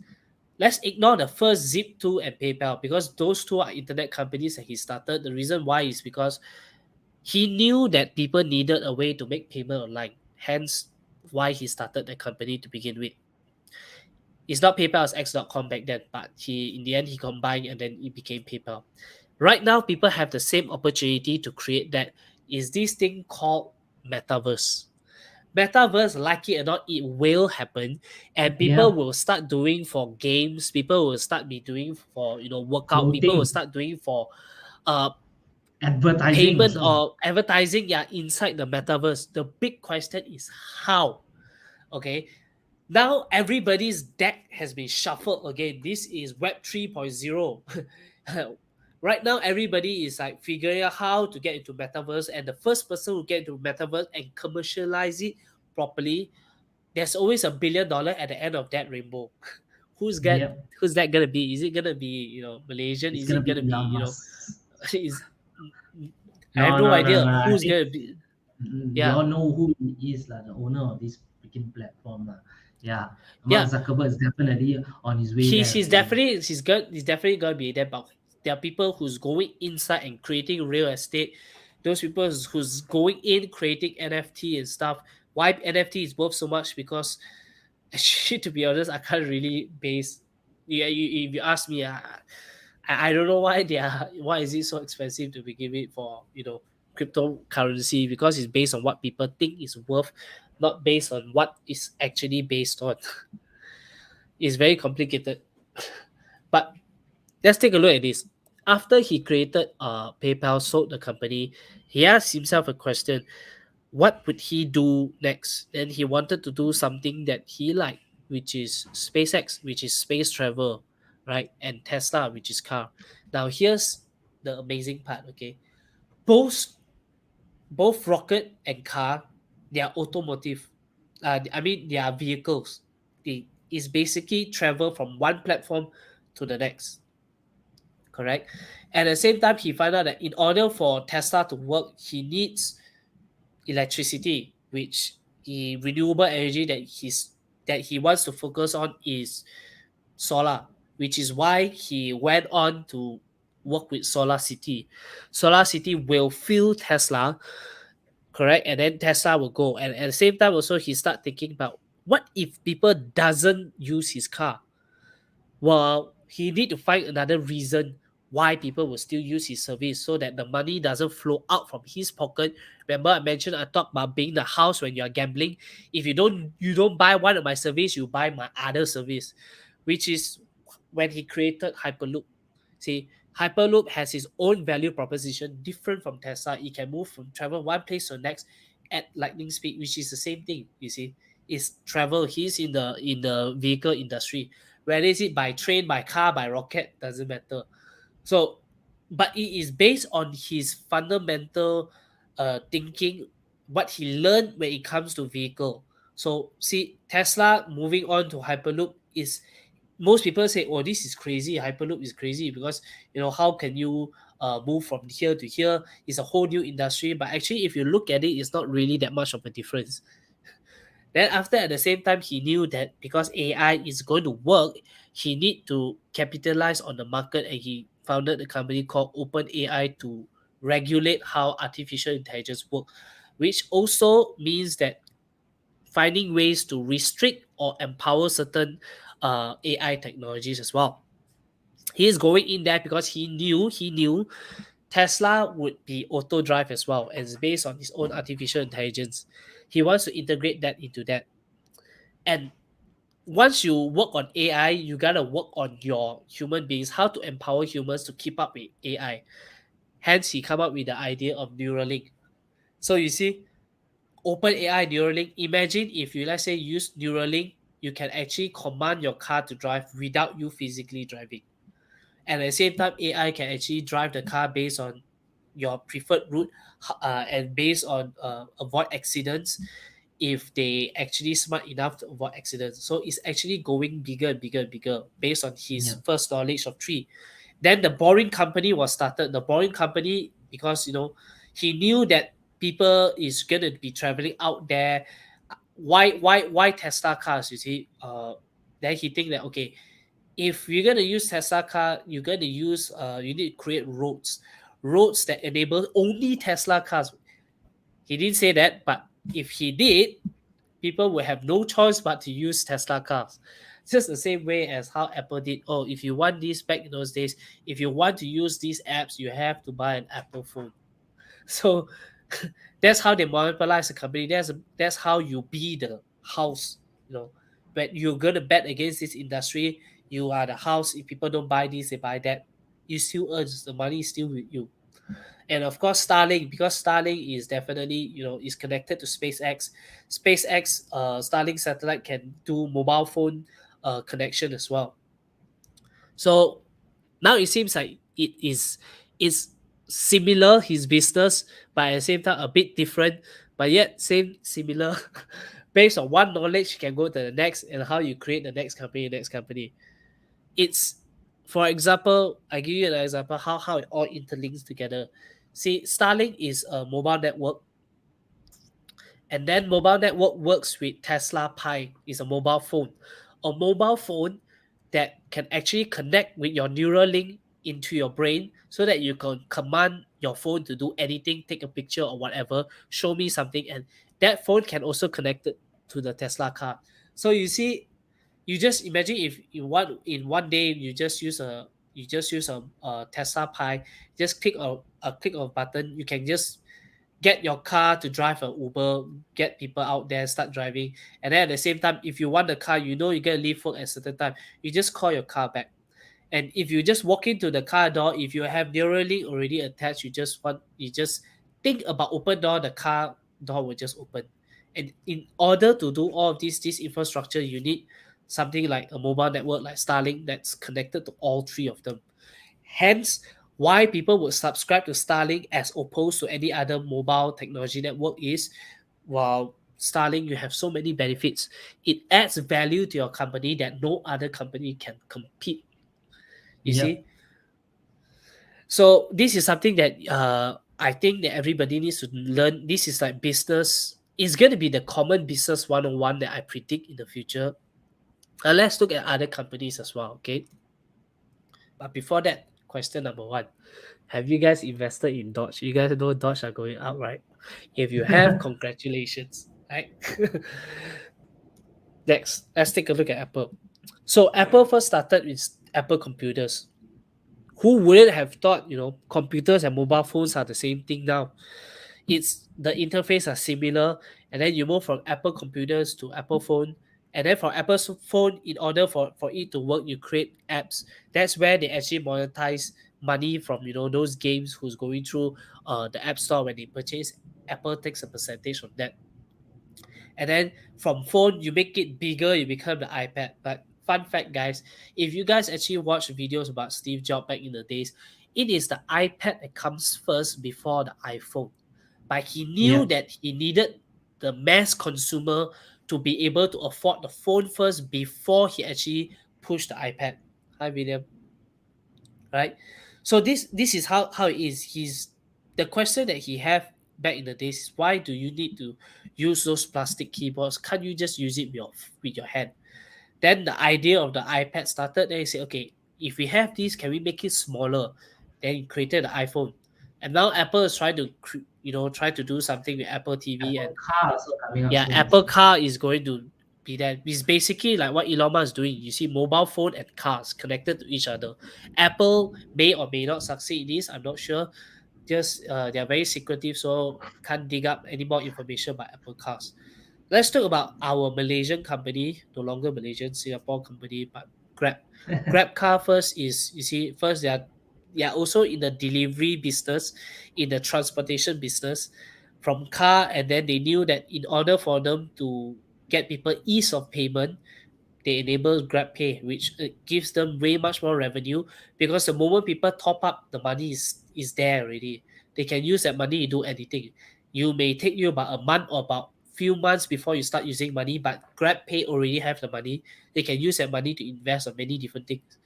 Let's ignore the first Zip2 and PayPal because those two are internet companies that he started. The reason why is because he knew that people needed a way to make payment online. Hence, why he started the company to begin with. It's not PayPal, it's X.com back then, but in the end he combined and then it became PayPal. Right now, people have the same opportunity to create that. Is this thing called metaverse? Metaverse, like it or not, it will happen, and people Yeah, will start doing for games. People will start be doing for workout. People will clothing, start doing for uh advertising payment also. or advertising. Yeah, inside the metaverse. The big question is how. Okay, now everybody's deck has been shuffled again. This is Web 3.0. Right now, everybody is like figuring out how to get into metaverse, and the first person who get into metaverse and commercialize it properly, there's always $1 billion at the end of that rainbow. who's get Yep, who's that gonna be? Is it gonna be Malaysian? it's Is gonna it be gonna be Elon Musk. is I have No, no no, no, idea no. I who's think gonna be. we Yeah, all know who he is, like the owner of this freaking platform. Yeah, Mark yeah. Zuckerberg is definitely on his way He's there. he's Okay. definitely he's definitely gonna be there, but there are people who's going inside and creating real estate. Those people who's going in creating NFT and stuff. Why NFT is worth so much? Because actually, to be honest, I can't really base. Yeah, if you ask me, I don't know why is it so expensive to begin with for cryptocurrency, because it's based on what people think is worth, not based on what is actually based on. It's very complicated. But let's take a look at this. After he created PayPal, sold the company, he asked himself a question: what would he do next? And he wanted to do something that he liked, which is SpaceX, which is space travel, right? And Tesla, which is car. Now, here's the amazing part. Okay, both both rocket and car, they are automotive. I mean, they are vehicles. They is basically travel from one platform to the next. Correct. At the same time, he found out that in order for Tesla to work, he needs electricity, which the renewable energy that he wants to focus on is solar, which is why he went on to work with 𝗧𝗏𝘃𝗁𝗲. 𝗧𝗏𝗃𝗁𝗲 will fill Tesla, correct, and then Tesla will go. And at the same time, also he start thinking about what if people doesn't use his car. Well, he need to find another reason why people will still use his service so that the money doesn't flow out from his pocket. Remember, I talked about being the house when you are gambling. If you don't buy one of my service, you buy my other service, which is when he created Hyperloop. See, Hyperloop has its own value proposition different from Tesla. It can move from travel one place to the next at lightning speed, which is the same thing. You see, it's travel. He's in the vehicle industry. Whether is it by train, by car, by rocket, doesn't matter. So, but it is based on his fundamental thinking, what he learned when it comes to vehicle. So, see, Tesla moving on to Hyperloop is, most people say, oh, this is crazy. Hyperloop is crazy because, how can you move from here to here? It's a whole new industry. But actually, if you look at it, it's not really that much of a difference. Then after, at the same time, he knew that because AI is going to work, he need to capitalize on the market, and he founded a company called OpenAI to regulate how artificial intelligence work, which also means that finding ways to restrict or empower certain AI technologies as well. He is going in there because he knew Tesla would be auto drive as well, and it's based on his own artificial intelligence. He wants to integrate that into that. And once you work on AI, you gotta work on your human beings, how to empower humans to keep up with AI. Hence, he come up with the idea of Neuralink. So you see, OpenAI Neuralink. Imagine if you, let's say, use Neuralink, you can actually command your car to drive without you physically driving. And at the same time, AI can actually drive the car based on your preferred route, and based on avoid accidents if they actually smart enough to avoid accidents. So it's actually going bigger and bigger and bigger based on his Yeah. first knowledge of tree. Then the Boring Company was started. The Boring Company, because he knew that people is gonna be traveling out there. Why Tesla cars? You see, then he think that, okay, if you're gonna use Tesla car, you're gonna use you need to create roads that enable only Tesla cars. He didn't say that, but if he did, people will have no choice but to use Tesla cars. Just the same way as how Apple did. Oh, if you want this back in those days, if you want to use these apps, you have to buy an Apple phone. So that's how they monopolize the company. That's how you be the house. When you're gonna bet against this industry, you are the house. If people don't buy this, they buy that. You still earn, the money is still with you. And of course, Starlink, because Starlink is definitely, is connected to SpaceX. SpaceX Starlink satellite can do mobile phone connection as well. So now it seems like it's similar, his business, but at the same time a bit different, but yet same similar. Based on one knowledge, you can go to the next, and how you create the next company. It's, for example, I give you an example how it all interlinks together. See, Starlink is a mobile network, and then mobile network works with Tesla Pi, is a mobile phone. A mobile phone that can actually connect with your neural link into your brain so that you can command your phone to do anything, take a picture or whatever, show me something, and that phone can also connect it to the Tesla car. So you see, you just imagine if in one day you just use a Tesla Pi, just click a click of a button, you can just get your car to drive an Uber, get people out there, start driving. And then at the same time, if you want the car, you're going to leave work at a certain time, you just call your car back. And if you just walk into the car door, if you have Neuralink already attached, you just think about open door, the car door will just open. And in order to do all of this infrastructure, you need something like a mobile network like Starlink that's connected to all three of them. Hence, why people would subscribe to Starlink as opposed to any other mobile technology network is, while Starlink, you have so many benefits. It adds value to your company that no other company can compete. You Yep. see? So this is something that I think that everybody needs to learn. This is like business. It's going to be the common business 101 that I predict in the future. Let's look at other companies as well, okay? But before that, question number one. Have you guys invested in Dodge? You guys know Dodge are going up, right? If you have, congratulations, right? Next, let's take a look at Apple. So Apple first started with Apple computers. Who wouldn't have thought, computers and mobile phones are the same thing now? It's the interface are similar, and then you move from Apple computers to Apple phone, and then for Apple's phone, in order for it to work, you create apps. That's where they actually monetize money from those games who's going through the app store. When they purchase, Apple takes a percentage of that. And then from phone, you make it bigger, you become the iPad. But fun fact, guys, if you guys actually watch videos about Steve Jobs back in the days, it is the iPad that comes first before the iPhone. But he knew Yep. that he needed the mass consumer to be able to afford the phone first before he actually pushed the iPad. Hi, William. Right? So this is how it is. The question that he have back in the days is, why do you need to use those plastic keyboards? Can't you just use it with your hand? Then the idea of the iPad started. Then he said, okay, if we have this, can we make it smaller? Then he created the iPhone, and now Apple is trying to try to do something with Apple TV. Apple And Car also coming up yeah, soon. Apple Car is going to be that. It's basically like what Elon Musk is doing. You see, mobile phone and cars connected to each other. Apple may or may not succeed in this. I'm not sure. Just they're very secretive, so can't dig up any more information about Apple Cars. Let's talk about our Malaysian company, no longer Malaysian, Singapore company, but Grab. Grab car first is, you see, first they are also in the delivery business, in the transportation business from car, and then they knew that in order for them to get people ease of payment, they enable Grab Pay, which gives them way much more revenue, because the moment people top up, the money is there already. They can use that money to do anything. You may take you about a month or about few months before you start using money, but Grab Pay already have the money. They can use that money to invest on many different things.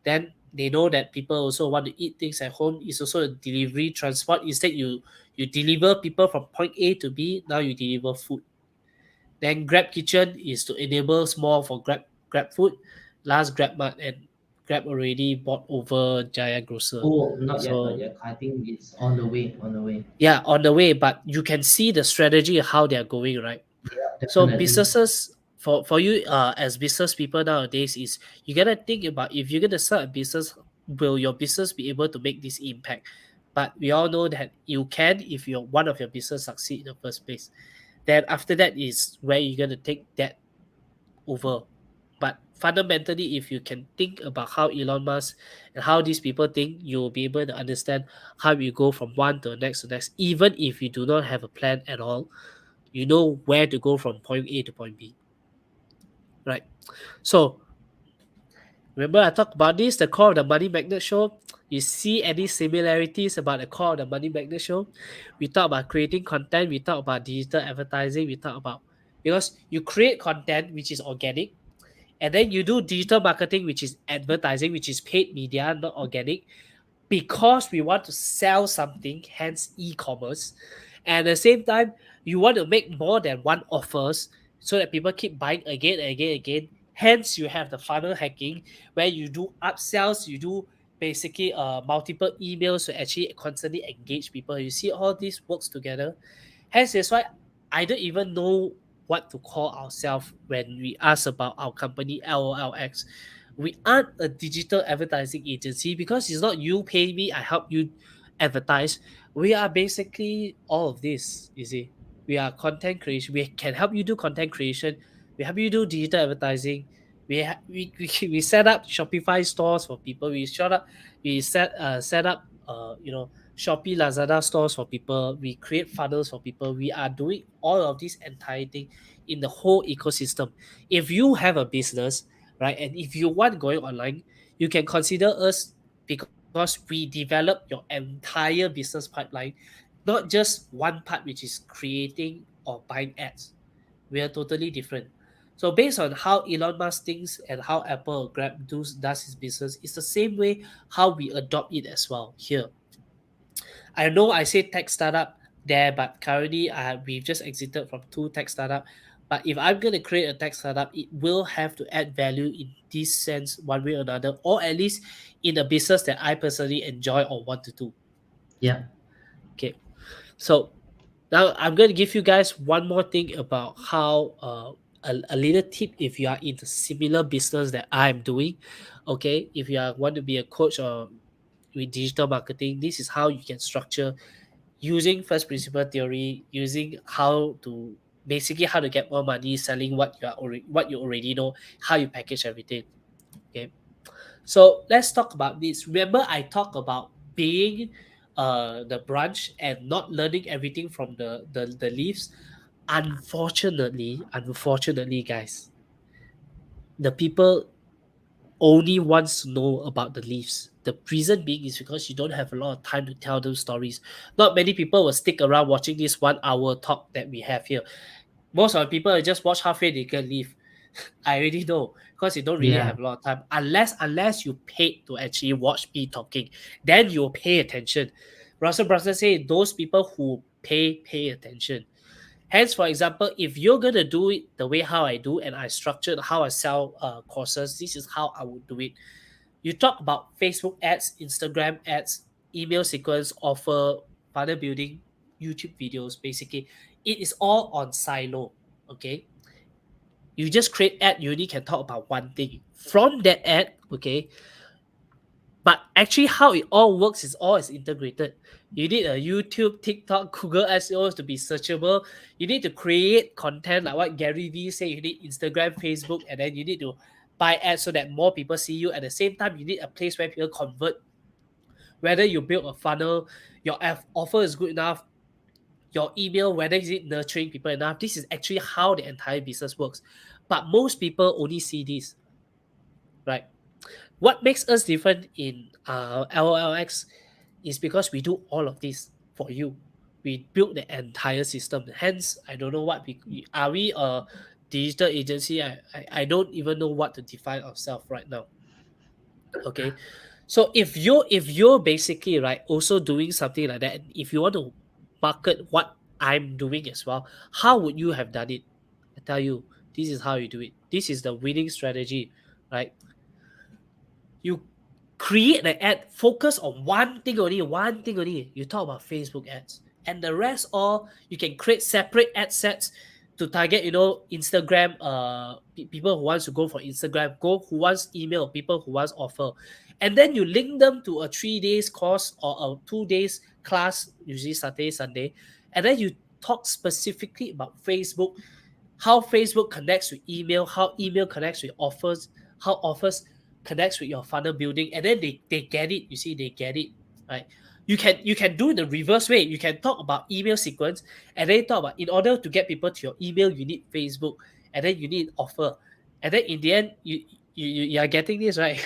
Then they know that people also want to eat things at home. It's also a delivery transport. Instead, you deliver people from point A to B. Now you deliver food. Then Grab Kitchen is to enable more for Grab Food. Last Grab Mart, and Grab already bought over Jaya Grocer. Oh, not yet, not So yet. I think it's on the way, on the way. yeah, on the way, but you can see the strategy of how they're going, right? Yeah, So definitely. businesses, for you as business people nowadays, is you gotta think about, if you're gonna start a business, will your business be able to make this impact? But we all know that you can if your one of your business succeed in the first place. Then after that is where you're gonna take that over. But fundamentally, if you can think about how Elon Musk and how these people think, you'll be able to understand how you go from one to the next. Even if you do not have a plan at all, you know where to go from point A to point B. Right. So remember I talked about this, the core of the Money Magnet Show. You see any similarities about the core of the Money Magnet Show? We talk about creating content, we talk about digital advertising, we talk about, because you create content which is organic, and then you do digital marketing, which is advertising, which is paid media, not organic, because we want to sell something, hence e-commerce. And at the same time, you want to make more than one offers so that people keep buying again and again and again. Hence, you have the funnel hacking, where you do upsells, you do basically multiple emails to actually constantly engage people. You see all this works together. Hence, that's why I don't even know what to call ourselves when we ask about our company LOLX. We aren't a digital advertising agency, because it's not you pay me, I help you advertise. We are basically all of this, you see. We are content creation. We can help you do content creation. We help you do digital advertising. We set up Shopify stores for people. We set up Shopee, Lazada stores for people. We create funnels for people. We are doing all of this entire thing in the whole ecosystem. If you have a business, right, and if you want going online, you can consider us, because because we develop your entire business pipeline, not just one part, which is creating or buying ads. We are totally different. So based on how Elon Musk thinks and how Apple or Grab does his business, it's the same way how we adopt it as well here. I know I say tech startup there, but currently we've just exited from 2 tech startup. But if I'm going to create a tech startup, it will have to add value in this sense one way or another, or at least in a business that I personally enjoy or want to do. Yeah. Okay. So now I'm going to give you guys one more thing about how a little tip if you are in the similar business that I'm doing. Okay. If you are, want to be a coach or with digital marketing, this is how you can structure using first principle theory, using how to basically how to get more money selling what you already know, how you package everything. Okay. So let's talk about this. Remember, I talked about being the branch and not learning everything from the leaves. Unfortunately, guys, the people only wants to know about the leaves. The reason being is because you don't have a lot of time to tell those stories. Not many people will stick around watching this 1 hour talk that we have here. Most of the people will just watch halfway, they can leave. I already know because you don't really Yeah. have a lot of time. Unless you paid to actually watch me talking, then you'll pay attention. Russell Brunson say those people who pay attention. Hence, for example, if you're gonna do it the way how I do and I structured how I sell courses, this is how I would do it. You talk about Facebook ads, Instagram ads, email sequence, offer, funnel building, YouTube videos. Basically, it is all on silo. Okay, you just create ad. You only can talk about one thing from that ad. Okay, but actually, how it all works is all is integrated. You need a YouTube, TikTok, Google SEOs to be searchable. You need to create content like what Gary Vee said. You need Instagram, Facebook, and then you need to buy ads so that more people see you. At the same time, you need a place where people convert. Whether you build a funnel, your offer is good enough, your email, whether is it nurturing people enough. This is actually how the entire business works. But most people only see this, right? What makes us different in LLX is because we do all of this for you. We build the entire system. Hence, I don't know what are we a digital agency? I don't even know what to define ourselves right now. Okay. So if you're basically right also doing something like that, and if you want to market what I'm doing as well, how would you have done it? I tell you, this is how you do it. This is the winning strategy, right? You create an ad, focus on one thing only. You talk about Facebook ads, and the rest all you can create separate ad sets to target, Instagram, people who wants to go for Instagram, who wants email, people who wants offer, and then you link them to a 3 days course or a 2 days class, usually Saturday, Sunday, and then you talk specifically about Facebook, how Facebook connects with email, how email connects with offers, how offers connects with your funnel building, and then they get it. You see, they get it, right? You can do the reverse way. You can talk about email sequence, and then talk about in order to get people to your email, you need Facebook, and then you need offer, and then in the end, you are getting this right.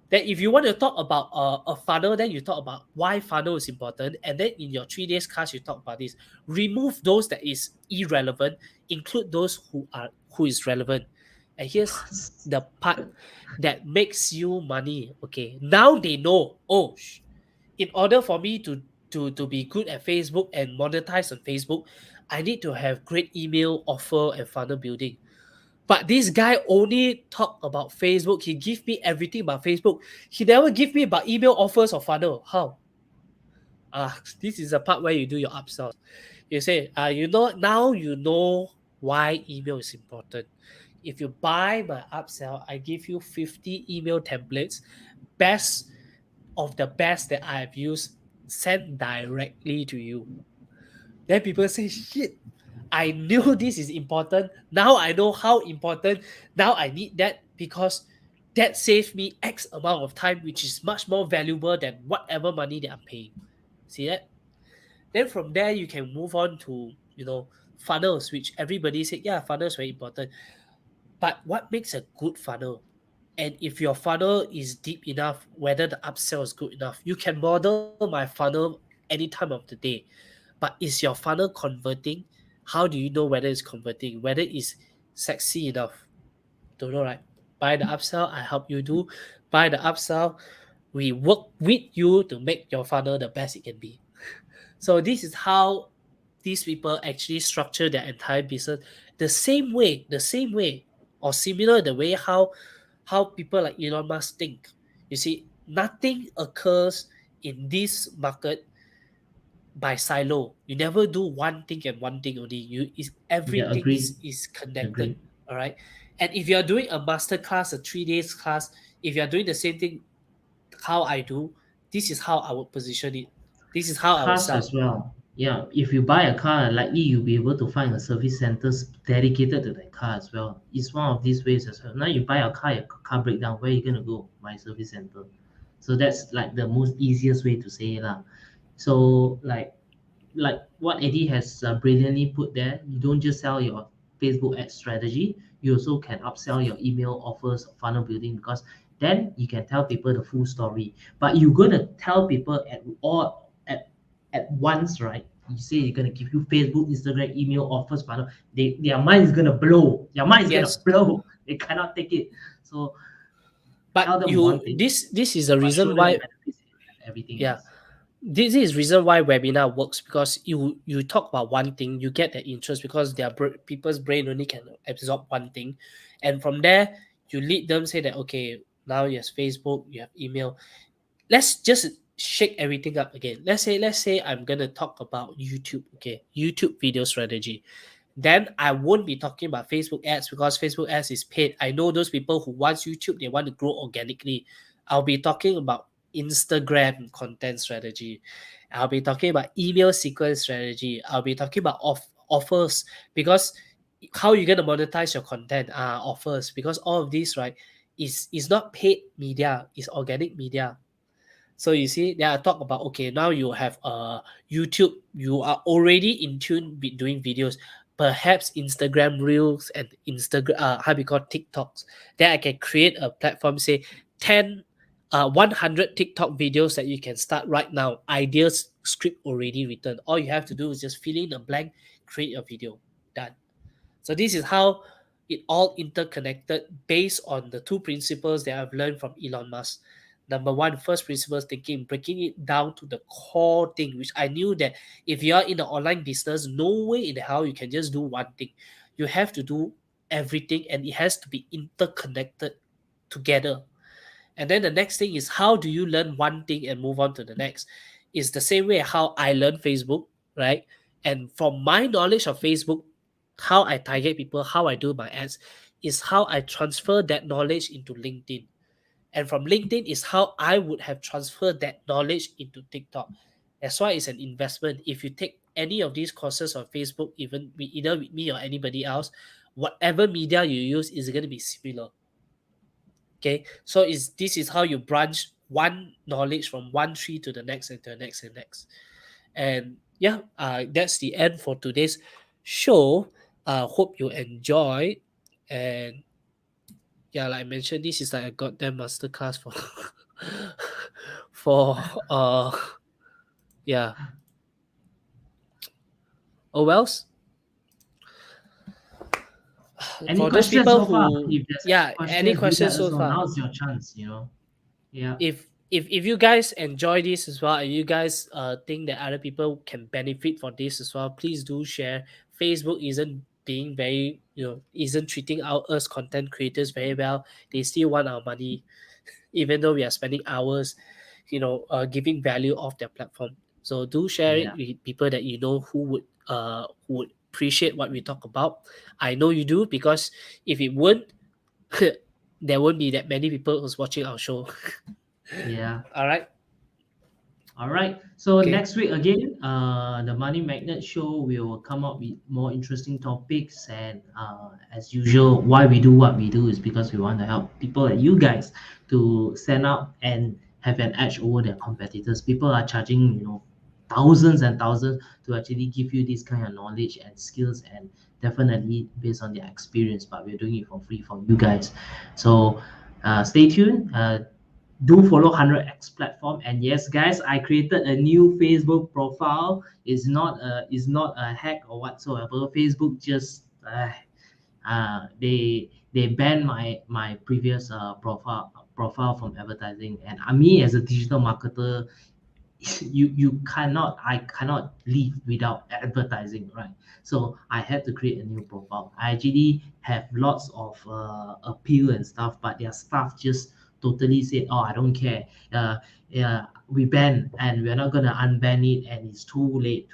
Then if you want to talk about a funnel, then you talk about why funnel is important, and then in your 3 days class you talk about this. Remove those that is irrelevant, include those who is relevant. And here's the part that makes you money. Okay, now they know. Oh, in order for me to be good at Facebook and monetize on Facebook, I need to have great email offer and funnel building. But this guy only talk about Facebook. He give me everything about Facebook. He never give me about email offers or funnel. How? This is the part where you do your upsell. You say, now you know why email is important. If you buy my upsell, I give you 50 email templates, best of the best that I have used, sent directly to you. Then people say, shit, I knew this is important. Now I know how important. Now I need that because that saves me X amount of time, which is much more valuable than whatever money that I'm paying. See that? Then from there, you can move on to, funnels, which everybody said, yeah, funnels very important. But what makes a good funnel? And if your funnel is deep enough, whether the upsell is good enough, you can model my funnel any time of the day. But is your funnel converting? How do you know whether it's converting? Whether it's sexy enough? Don't know, right? Buy the upsell, I help you do. Buy the upsell, we work with you to make your funnel the best it can be. So this is how these people actually structure their entire business the same way, or similar the way how people like Elon Musk think. You see, nothing occurs in this market by silo. You never do one thing and one thing only. Yeah, Everything agreed. is connected. Agreed. All right. And if you're doing a master class, a 3 days class, if you're doing the same thing how I do, this is how I would position it. This is how I would Cars sell. as well. Yeah, if you buy a car, likely you'll be able to find a service centers dedicated to that car as well. It's one of these ways as well. Now you buy a car, your car breakdown, where you gonna go? My service center. So that's like the most easiest way to say it lah. So like what Eddie has brilliantly put there, you don't just sell your Facebook ad strategy, you also can upsell your email offers, funnel building, because then you can tell people the full story. But you're gonna tell people at once, right? You say you're gonna give you Facebook, Instagram, email offers, funnel. Their mind is gonna blow. Their mind is gonna Yes. blow. They cannot take it. So tell But them one you thing, this is the but show reason them the why, benefits in everything yeah, else. this is reason why webinar works, because you talk about one thing, you get the interest because people's brain only can absorb one thing, and from there you lead them, say that okay, now you have Facebook, you have email. Let's just shake everything up again. Let's say I'm gonna talk about YouTube, okay, YouTube video strategy. Then I won't be talking about Facebook ads because Facebook ads is paid. I know those people who want YouTube, they want to grow organically. I'll be talking about Instagram content strategy. I'll be talking about email sequence strategy. I'll be talking about offers, because how you gonna monetize your content are offers, because all of these, right, is not paid media, is organic media. So you see, there I talk about, okay, now you have YouTube, you are already in tune with doing videos, perhaps Instagram Reels and Instagram, how we call TikToks. Then I can create a platform, say 10, 100 TikTok videos that you can start right now. Ideas script already written. All you have to do is just fill in a blank, create a video, done. So this is how it all interconnected based on the two principles that I've learned from Elon Musk. Number one, first principles thinking, breaking it down to the core thing, which I knew that if you are in the online business, no way in hell you can just do one thing. You have to do everything, and it has to be interconnected together. And then the next thing is, how do you learn one thing and move on to the next? It's the same way how I learned Facebook, right? And from my knowledge of Facebook, how I target people, how I do my ads, is how I transfer that knowledge into LinkedIn. And from LinkedIn is how I would have transferred that knowledge into TikTok. That's why it's an investment. If you take any of these courses on Facebook, even either with me or anybody else, whatever media you use is going to be similar. Okay, so this is how you branch one knowledge from one tree to the next and to the next and next. And yeah, that's the end for today's show. Hope you enjoy. And yeah, like I mentioned, this is like a goddamn masterclass for for yeah. Oh wells. Any For those questions people so far? who, If there's yeah, any any questions, do let questions us so know. far? Now's your chance, you know. Yeah. If you guys enjoy this as well, and you guys think that other people can benefit from this as well, please do share. Facebook isn't being very, isn't treating us content creators very well. They still want our money, even though we are spending hours, giving value off their platform. So do share it Yeah. with people that you know who would appreciate what we talk about. I know you do, because if it weren't, there won't be that many people who's watching our show. Yeah. All right. All right. So Okay. next week again, the Money Magnet Show will come up with more interesting topics, and as usual, why we do what we do is because we want to help people like you guys to stand out and have an edge over their competitors. People are charging, thousands and thousands to actually give you this kind of knowledge and skills, and definitely based on their experience. But we're doing it for free for you guys. So stay tuned. Do follow 100x platform. And yes, guys, I created a new Facebook profile. It's not a hack or whatsoever. Facebook just they banned my previous profile from advertising. And me as a digital marketer, I cannot live without advertising, right? So I had to create a new profile. I actually have lots of appeal and stuff, but their staff just totally said, oh, I don't care, yeah, we ban and we're not going to unban it, and it's too late.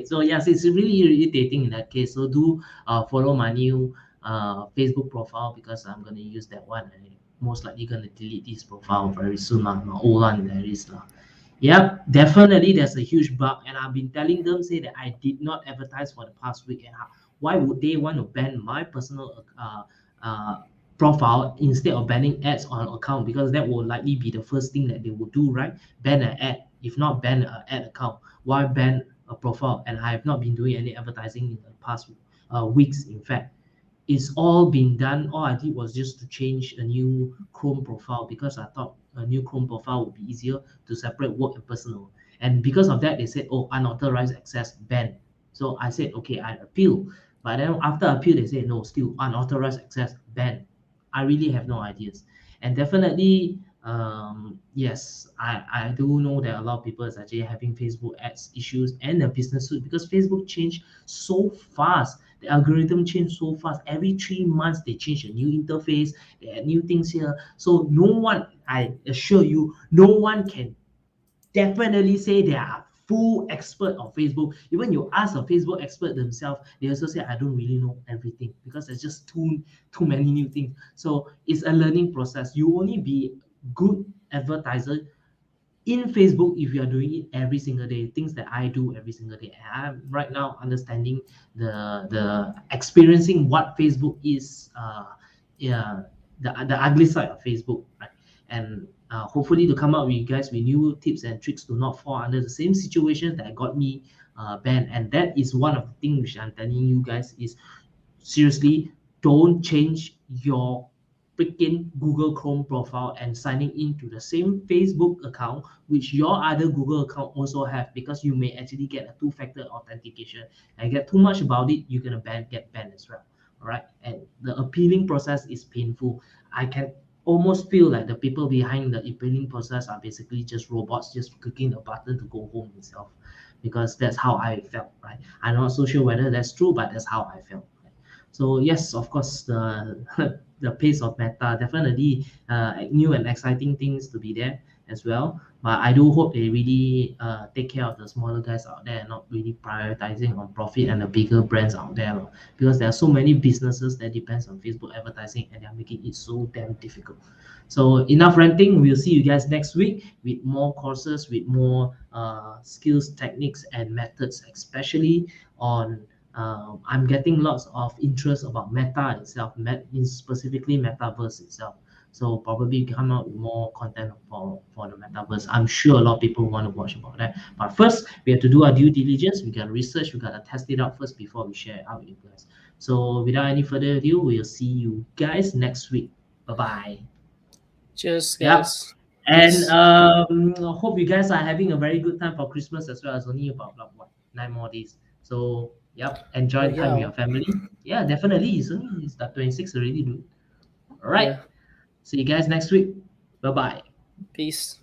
So yes, it's really irritating in that case. So do follow my new Facebook profile, because I'm going to use that one, and most likely going to delete this profile very soon. My old one there is Yep, definitely there's a huge bug, and I've been telling them, say that I did not advertise for the past week, and why would they want to ban my personal profile instead of banning ads on account? Because that will likely be the first thing that they will do, right? Ban an ad, if not ban an ad account. Why ban a profile? And I have not been doing any advertising in the past weeks. In fact, it's all been done. All I did was just to change a new Chrome profile, because I thought a new Chrome profile would be easier to separate work and personal. And because of that, they said, oh, unauthorized access banned. So I said, okay, I appeal. But then after appeal, they said, no, still unauthorized access banned. I really have no ideas. And definitely, yes, I do know that a lot of people is actually having Facebook ads issues and the business suit, because Facebook changed so fast. The algorithm changed so fast. Every 3 months, they change a new interface, they add new things here. So no one, I assure you, no one can definitely say they are full expert of Facebook. Even you ask a Facebook expert themselves, they also say, I don't really know everything, because there's just too many new things. So it's a learning process. You only be good advertiser in Facebook if you are doing it every single day, things that I do every single day. And I'm right now understanding the experiencing what Facebook is, yeah, the ugly side of Facebook, right? And hopefully to come up with you guys with new tips and tricks to not fall under the same situation that got me banned. And that is one of the things which I'm telling you guys is, seriously, don't change your freaking Google Chrome profile and signing into the same Facebook account which your other Google account also have, because you may actually get a two-factor authentication. And get too much about it, you're gonna get banned as well. All right, and the appealing process is painful. I can almost feel like the people behind the appealing process are basically just robots, just clicking the button to go home itself, because that's how I felt, right? I'm not so sure whether that's true, but that's how I felt. So yes, of course, the the pace of Meta, definitely new and exciting things to be there as well. But I do hope they really take care of the smaller guys out there and not really prioritizing on profit and the bigger brands out there, because there are so many businesses that depends on Facebook advertising, and they're making it so damn difficult. So enough ranting. We'll see you guys next week with more courses, with more skills, techniques, and methods, especially on I'm getting lots of interest about Meta itself, specifically Metaverse itself. So probably come out with more content for the Metaverse. I'm sure a lot of people want to watch about that. But first, we have to do our due diligence. We got to research. We got to test it out first before we share it out with you guys. So without any further ado, we'll see you guys next week. Bye-bye. Cheers, Yep. guys. And Peace. hope you guys are having a very good time for Christmas as well. It's only about like, what, 9 more days. So yep, enjoy time with your family. Yeah, definitely. It's the 26th already, dude. All right. Yeah. See you guys next week. Bye bye. Peace.